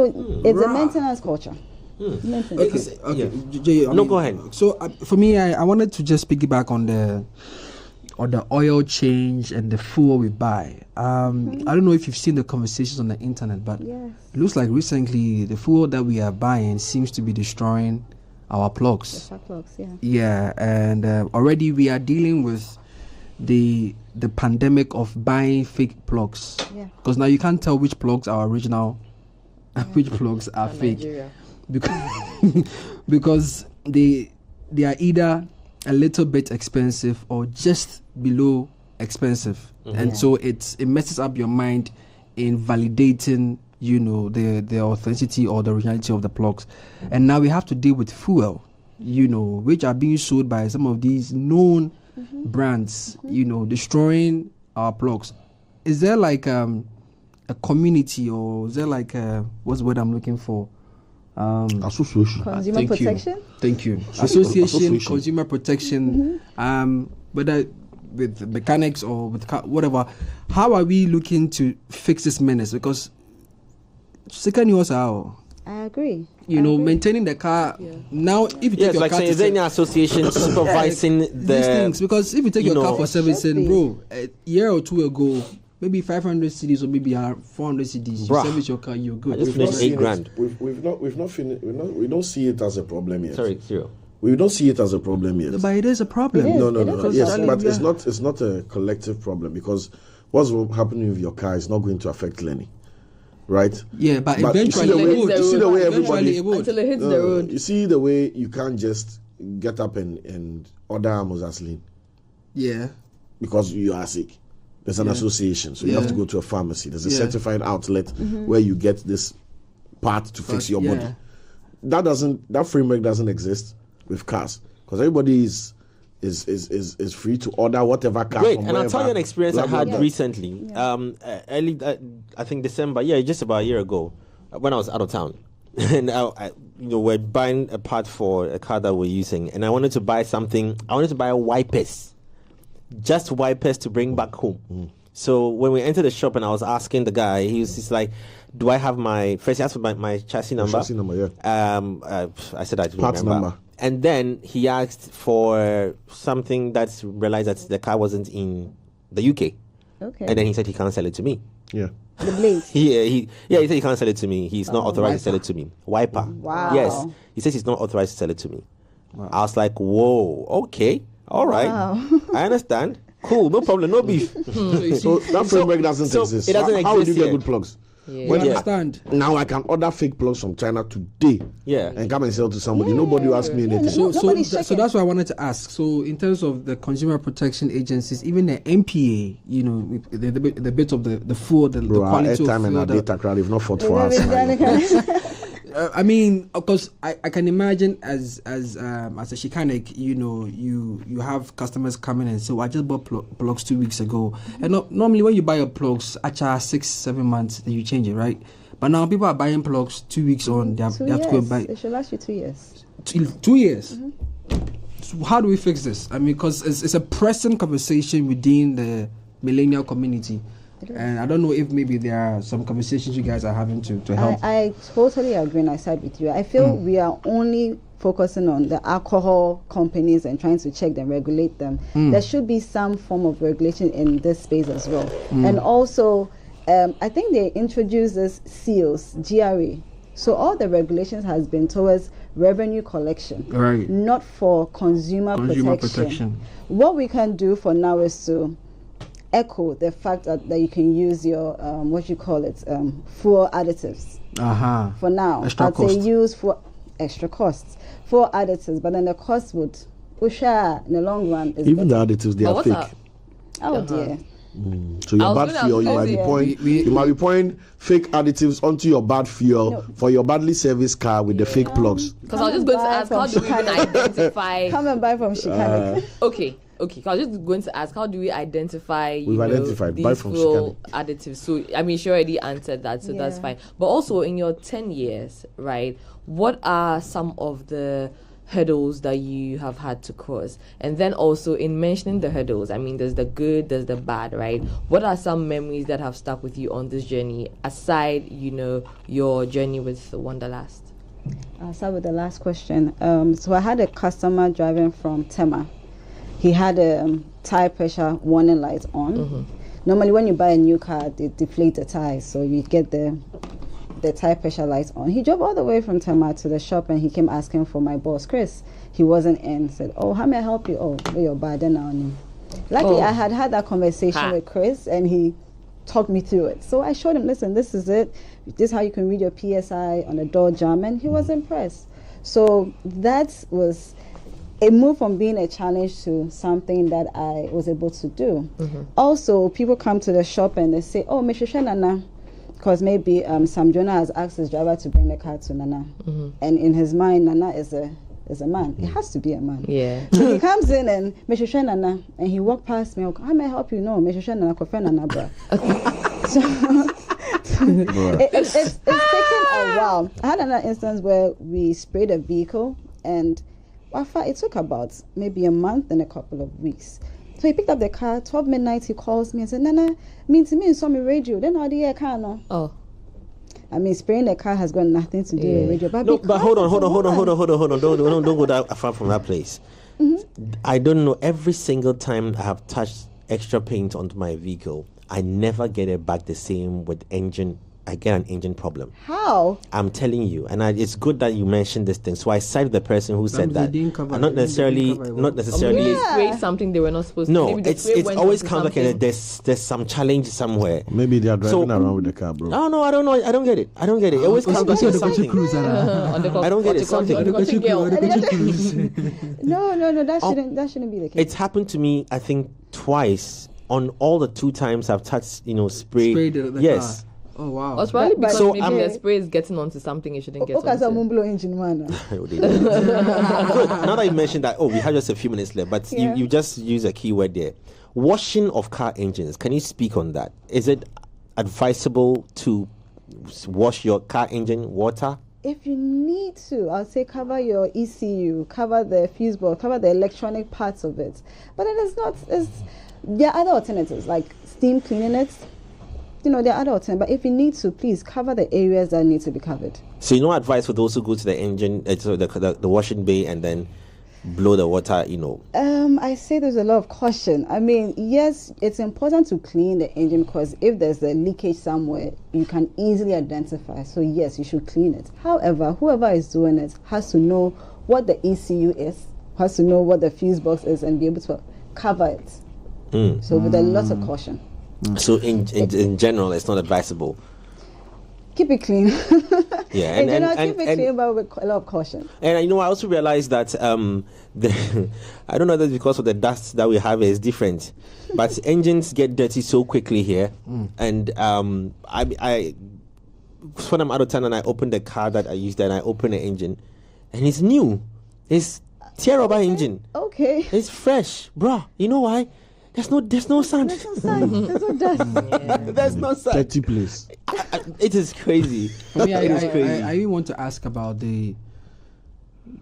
a maintenance culture. Maintenance. Okay. Jay, Go ahead. So for me, I wanted to just piggyback on the oil change and the fuel we buy. I don't know if you've seen the conversations on the internet, but Yes. it looks like recently the fuel that we are buying seems to be destroying our plugs. Spark plugs, yeah. Yeah, and already we are dealing with the pandemic of buying fake plugs. Yeah. Because now you can't tell which plugs are original and which plugs are fake. Nigeria. Because they are either a little bit expensive or just below expensive, and so it messes up your mind in validating the authenticity or the originality of the plugs. And now we have to deal with fuel, which are being sold by some of these known brands, destroying our plugs. Is there like a community, or is there like what's the word I'm looking for? Association. Consumer protection. Thank you. Association, consumer protection. Whether with mechanics or with whatever. How are we looking to fix this menace? Because second years out, I agree. maintaining the car now. If you take your like car saying, to is there any association supervising these the things, because if you take your car for servicing, be. bro, a year or two ago, maybe 500 CDs or maybe 400 CDs, you Bruh. service your car, you're good. I just finished We've 8 grand. We've not finished. We don't see it as a problem yet. Sorry, zero. We don't see it as a problem yet. But it is a problem. It is. No. is. Yes, Charlie, but we it's are- not a collective problem, because what's happening with your car is not going to affect Lenny, right? Yeah, but But you see eventually the way- it would. you see the way Eventually everybody- it would. Until it hits the road. You see the way you can't just get up and order amoxicillin Yeah. because you are sick. There's an association, so you have to go to a pharmacy. There's a Yeah. certified outlet where you get this part to fix your body. That framework doesn't exist with cars, because everybody is free to order whatever car. Great, from and I'll wherever. tell you an experience I Blah, had blah, blah. recently. Early, I think December. Yeah, just about a year ago, when I was out of town, and we're buying a part for a car that we're using, and I wanted to buy something. I wanted to buy wipers, just wipers to bring back home. So when we entered the shop, and I was asking the guy, he's like, "Do I have my?" First, he asked for my chassis number. Chassis number, yeah. I said I didn't Parts remember. number. And then he asked for something that's realized that the car wasn't in the UK. Okay. And then he said he can't sell it to me. Yeah. The blades. He said he can't sell it to me. He's not authorized to sell wiper. it to me. Wiper. Wow. Yes. He says he's not authorized to sell it to me. I was like, whoa, okay, all right. Wow. I understand. Cool, no problem, no beef. So that framework doesn't so exist. it doesn't How would you exist get yet. good plugs? Yeah. When You understand? Now I can order fake plugs from China today. Yeah. And come and sell to somebody. Nobody will ask me anything. no. So Nobody's so checking. that's what I wanted to ask. So in terms of the consumer protection agencies, even the MPA, the bit of the food, the Bro, our quality of airtime and our food. data crowd, if not fought for us. man. I mean, of course, I can imagine as a Shecanic, you have customers coming and say, well, I just bought plugs 2 weeks ago. And normally when you buy your plugs, after 6-7 months, then you change it, right? But now people are buying plugs 2 weeks on. They have to go and buy It should last you 2 years. 2 years. So how do we fix this? I mean, because it's a pressing conversation within the millennial community. And I don't know if maybe there are some conversations you guys are having to help. I totally agree, and I side with you. I feel we are only focusing on the alcohol companies and trying to check them, regulate them. There should be some form of regulation in this space as well. And also, I think they introduced this seals, GRA. So all the regulations has been towards revenue collection, Right. not for consumer protection. What we can do for now is to echo the fact that you can use your fuel additives for now. Extra I'd say cost. use for extra costs for additives, but then the cost would push in the long run is Even the better. additives, they But are what's fake. up? Oh dear. So your bad fuel, you might be pouring fake additives onto your bad fuel for your badly serviced car with the fake plugs. Because I was just going to ask, how do we even identify? Come and buy from Shecanic. Okay. I was just going to ask, how do we identify identified. Buy these from fuel additives? So, I mean, she already answered that, so that's fine. But also, in your 10 years, right, what are some of the hurdles that you have had to cross? And then also, in mentioning the hurdles, I mean, there's the good, there's the bad, right? What are some memories that have stuck with you on this journey, aside, your journey with Wanderlust? I'll start with the last question. So I had a customer driving from Tema. He had a tire pressure warning light on. Normally, when you buy a new car, they deflate the tires, so you get the tire pressure lights on. He drove all the way from Tema to the shop, and he came asking for my boss, Chris. He wasn't in. Said, "Oh, how may I help you?" "Oh, you're bad now." Luckily, I had that conversation with Chris, and he talked me through it. So I showed him, listen, this is it. This is how you can read your PSI on a door jam, and he was impressed. So that was a move from being a challenge to something that I was able to do. Also, people come to the shop and they say, "Oh, Mr. Nana," because maybe Sam Jonah has asked his driver to bring the car to Nana, and in his mind, Nana is a man. It has to be a man. Yeah. So he comes in and Mr. Nana, and he walked past me. How may I help you? No, Mr. Nana, Nana, bro. So it's taken a while. I had another instance where we sprayed a vehicle, and it took about maybe a month and a couple of weeks. So he picked up the car, 12 midnight, he calls me and said, "Nana, mean to me, saw me radio. Then how do you car no?" Oh. I mean, spraying the car has got nothing to do with radio. But hold on. Don't go that far from that place. I don't know. Every single time I have touched extra paint onto my vehicle, I never get it back the same with engine. I get an engine problem. How? I'm telling you, and it's good that you mentioned this thing. So I cited the person who said that. Not necessarily. Maybe they sprayed something they were not supposed to. No, it's always comes like there's some challenge somewhere. Maybe they are driving around with the car, bro. Oh no, I don't know. I don't get it. It always comes back to something. I don't get it. Something. No. That shouldn't be the case. It's happened to me, I think, twice on all the 2 times I've touched, spray. Sprayed the yes. car. Oh wow! It's probably because so maybe the spray is getting onto something it shouldn't get onto. Engine man. Good. Now that you mentioned that, we have just a few minutes left, but you just use a keyword there. Washing of car engines. Can you speak on that? Is it advisable to wash your car engine water? If you need to, I'll say cover your ECU, cover the fuse board, cover the electronic parts of it. But it is not. There are other alternatives like steam cleaning it. There are other alternatives, but if you need to, please cover the areas that need to be covered. So, advice for those who go to the engine, the washing bay, and then blow the water, I say there's a lot of caution. I mean, yes, it's important to clean the engine because if there's a leakage somewhere, you can easily identify. So, yes, you should clean it. However, whoever is doing it has to know what the ECU is, has to know what the fuse box is, and be able to cover it. So, with a lot of caution. So in general, it's not advisable. Keep it clean. Yeah, in general, keep it clean, but with a lot of caution. And I also realized that I don't know that because of the dust that we have is different, but engines get dirty so quickly here, and I when I'm out of town and I open the car that I used and I open the engine, and it's new, it's tear rubber engine. Okay. It's fresh, bro. You know why? There's no sand. There's no sand. There's no dust. There's no sand. Dirty place. It is crazy. It is crazy. I even want to ask about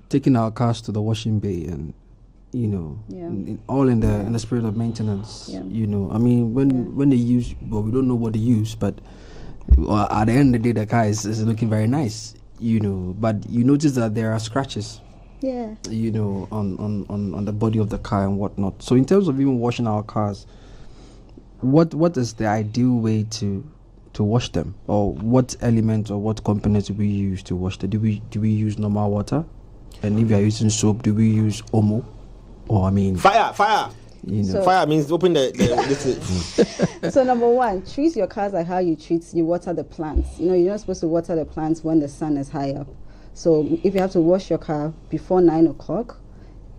taking our cars to the washing bay and all in the spirit of maintenance. Yeah. I mean when they use, well, we don't know what they use, but at the end of the day the car is looking very nice. But you notice that there are scratches. Yeah. On the body of the car and whatnot. So in terms of even washing our cars, what is the ideal way to wash them, or what elements or what components do we use to wash them? Do we use normal water? And if we are using soap, do we use Omo? Or fire. Fire means open the So number one, treat your cars like how you water the plants. You're not supposed to water the plants when the sun is high up. So if you have to wash your car before 9 o'clock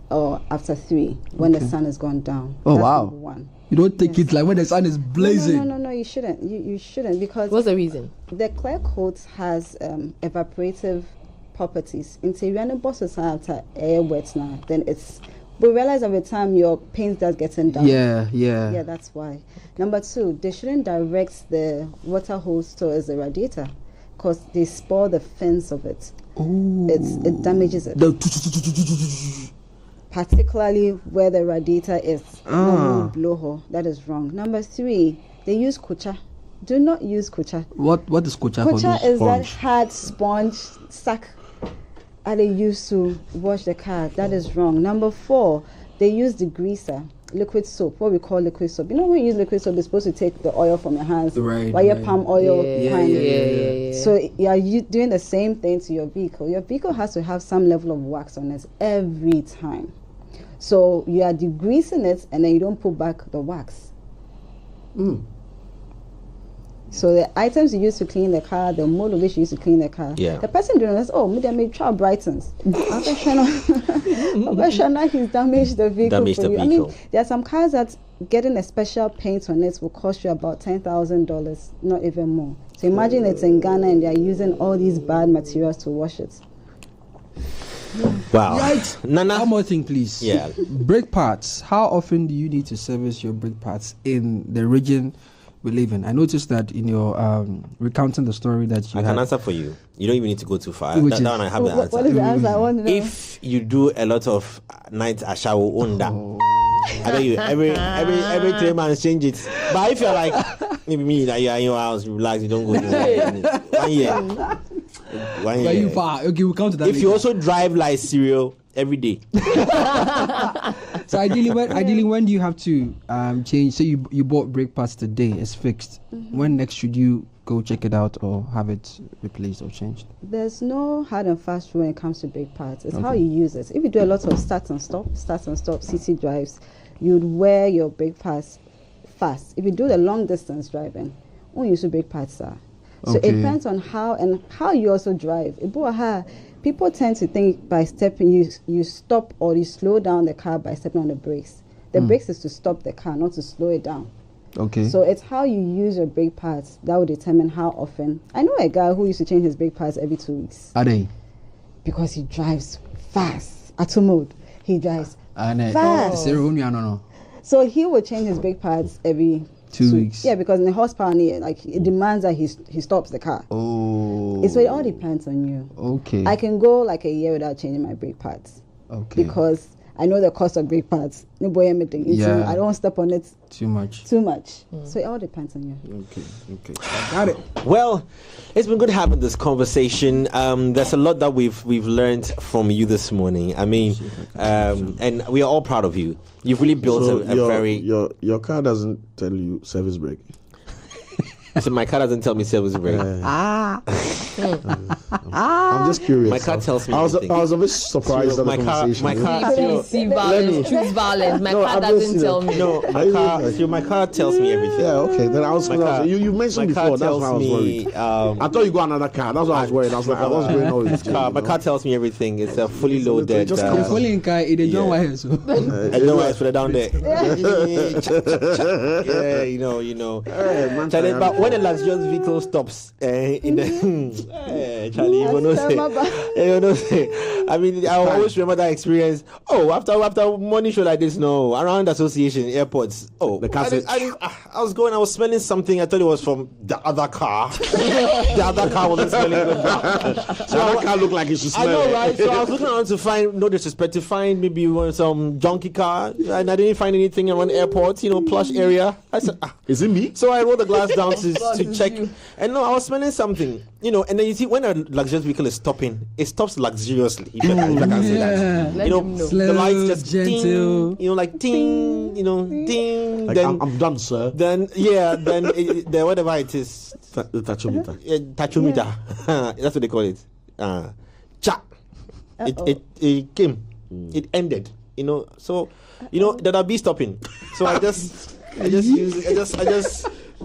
or after 3 when the sun has gone down. Oh, that's wow. Number one. You don't take it like when the sun is blazing. No, you shouldn't. You shouldn't, because What's the reason? the clear coat has evaporative properties. Until you're in bosses after air wet now, then it's. We realize over time your paint does getting down. Yeah. That's why. Number 2, they shouldn't direct the water hose towards the radiator, because they spoil the fins of it. Ooh. It damages it. Particularly where the radiator is. No blowhole. That is wrong. Number 3, they use kucha. Do not use kucha. What is kucha? Kucha is that Sponge. hard sponge sack that they use to wash the car. That is wrong. Number 4, they use degreaser, liquid soap, what we call liquid soap. You know when you use liquid soap, it's supposed to take the oil from your hands. Right, While your right. palm oil behind yeah, it. yeah. So you doing the same thing to your vehicle. Your vehicle has to have some level of wax on it every time. So you are degreasing it and then you don't put back the wax. So the items you use to clean the car, the mode of which you use to clean the car, the person doing this, maybe I may try brightens. Now he's damaged the vehicle. Damaged for the you. I vehicle. mean, there are some cars that getting a special paint on it will cost you about $10,000, not even more. So imagine it's in Ghana and they are using all these bad materials to wash it. Wow. Right. Nana. One more thing, please. Yeah. Brake parts. How often do you need to service your brake parts in the region we live in? I noticed that in your recounting the story that you I had. can answer for you. You don't even need to go too far. Which That one I have the answer. What is the answer? I want to know. If you do a lot of night ashawo onda, I bet you every 3 months change it. But if you're like maybe me that you're in your house, relax, you don't go anywhere. 1 year. 1 Where year. you far? Okay, we'll count to that. If you also drive like cereal every day, So ideally, when do you have to change? Say you bought brake parts today, it's fixed. When next should you go check it out or have it replaced or changed? There's no hard and fast rule when it comes to brake parts. It's how you use it. If you do a lot of start and stop CT drives, you'd wear your brake pads fast. If you do the long distance driving, only use your brake pads, sir. So Okay. it depends on how you also drive. People tend to think by stepping, you stop or you slow down the car by stepping on the brakes. The brakes is to stop the car, not to slow it down. Okay. So it's how you use your brake pads that will determine how often. I know a guy who used to change his brake pads every 2 weeks Are they? because he drives fast. Auto mode, he drives And fast. no. So he will change his brake pads every 2 weeks. Yeah, because in the horsepower, it demands that he stops the car. Oh. So it all depends on you. Okay. I can go like a year without changing my brake pads Okay. because I know the cost of brake pads. No boy, anything. Yeah. I don't step on it Too much. too much. So it all depends on you. Okay. Got it. well, it's been good having this conversation. There's a lot that we've learned from you this morning. I mean, and we are all proud of you. You've really built So a very. your car doesn't tell you service brake. So my car doesn't tell me service brake. I'm just curious. My car tells me I was everything. a bit surprised at the conversation. My car. People see violence, choose violence. My car I've just doesn't seen tell it. me. No, my car tells me everything. Yeah, okay. Then I was. My car- you mentioned my car before. That's tells why I was me, worried. I thought you got another car. That's why I was worried. I was like, what's going on with this My car tells me everything. It's a fully loaded. just I'm calling guy in the John Wire, so. I don't know why it's put it down there. Yeah, you know. Charlie, but when a luxurious vehicle stops in the Charlie, you know say. I mean, I always remember that experience. Oh, after morning show like this, no, around association airports. Oh, The car says- I was smelling something. I thought it was from the other car. The other car wasn't smelling good. So that car looked like it should I smell. know, right? So I was looking around to find, no disrespect, to find maybe some junkie car, and I didn't find anything around the airport, plush area. I said, Is it me? So I rolled the glass down to check, and no, I was smelling something, and then you see when a luxurious vehicle is stopping, it stops luxuriously. If I can say that. Let him know. The lights just Gentle. ding, like ding, ding. Like, Then, I'm done, sir. then the whatever it is, The tachometer. tachometer. That's what they call it. Cha. It came. It ended. So that I'll be stopping. So I just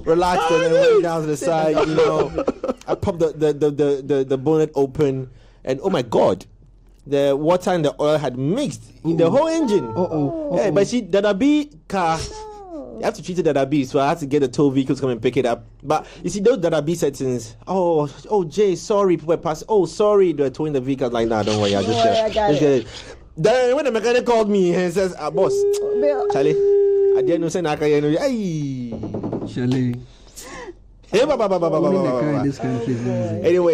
relaxed and then went down to the side. I popped the bonnet open, and oh my god, the water and the oil had mixed in the whole engine. Yeah, but see, that a big car. You have to treat it Dada so I had to get the tow vehicle to come and pick it up. But you see, those Dada settings, oh, Jay, sorry, people pass. Oh, sorry, they're towing the vehicle. Like, nah, don't worry, I just get it. Then when the mechanic called me and says, boss, Charlie, I didn't know, say, Charlie. Anyway,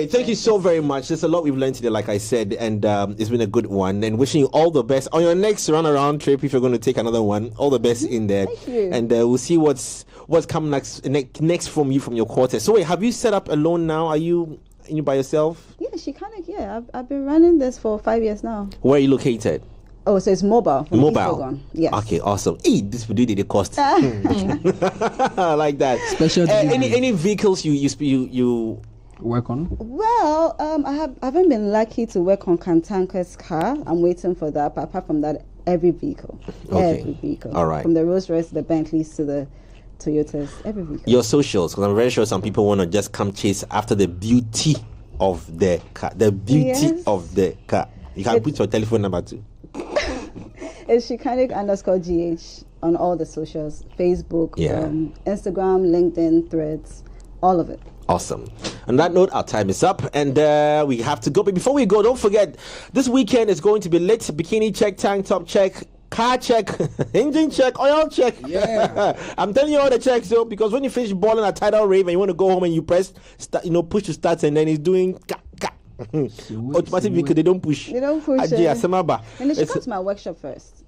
thank you so very much. There's a lot we've learned today, like I said, and it's been a good one. And wishing you all the best on your next runaround trip. If you're going to take another one, all the best in there. Thank you. And we'll see what's coming next from you from your quarter. So wait, have you set up alone now? Are you by yourself? Yeah, Shecanic. Yeah, I've been running this for 5 years now. Where are you located? Oh, so it's mobile. Mobile. Yes. Okay, awesome. This video did cost. I like that. Special. Any vehicles you work on? Well, I haven't been lucky to work on Kantanka's car. I'm waiting for that. But apart from that, every vehicle. Okay. Every vehicle. All right. From the Rolls Royce to the Bentleys to the Toyotas, every vehicle. Your socials, because I'm very sure some people want to just come chase after the beauty of the car. The beauty of the car. You can put your telephone number too. It's Shecanic_GH on all the socials. Facebook, Instagram, LinkedIn, Threads, all of it. Awesome. On that note, our time is up and we have to go. But before we go, don't forget, this weekend is going to be lit. Bikini check, tank top check, car check, engine check, oil check. Yeah. I'm telling you all the checks, though, because when you finish balling at Tidal Rave and you want to go home and you press, push to start and then it's doing... automatic vehicle, they don't push. They don't push. And they should come to my workshop first.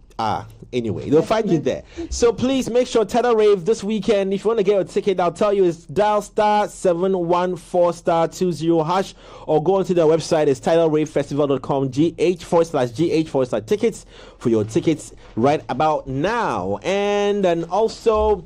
Anyway, they'll find you there. So please make sure Tidal Rave this weekend. If you want to get a ticket, I'll tell you it's dial *714*20# or go onto their website. It's tidalravefestival.com GH/GH/tickets for your tickets right about now. And then also,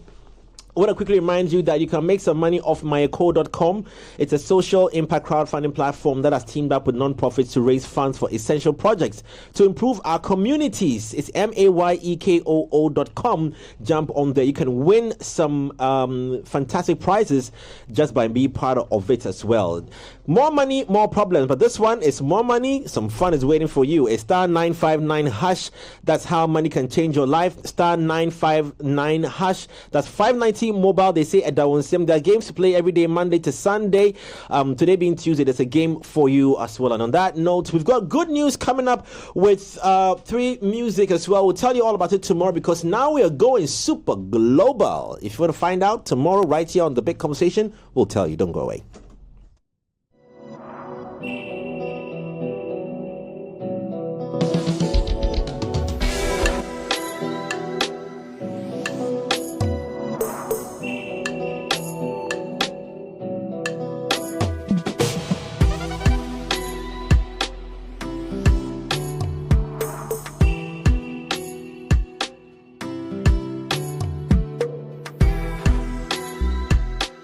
I want to quickly remind you that you can make some money off myeco.com. It's a social impact crowdfunding platform that has teamed up with nonprofits to raise funds for essential projects to improve our communities. It's MAYEKOO.com. Jump on there. You can win some fantastic prizes just by being part of it as well. More money, more problems. But this one is more money. Some fun is waiting for you. It's *959#. That's how money can change your life. *959#. That's 590 mobile. They say at Dawonsem. There are games to play every day, Monday to Sunday. Today being Tuesday, there's a game for you as well. And on that note, we've got good news coming up with 3 Music as well. We'll tell you all about it tomorrow because now we are going super global. If you want to find out tomorrow, right here on The Big Conversation, we'll tell you. Don't go away.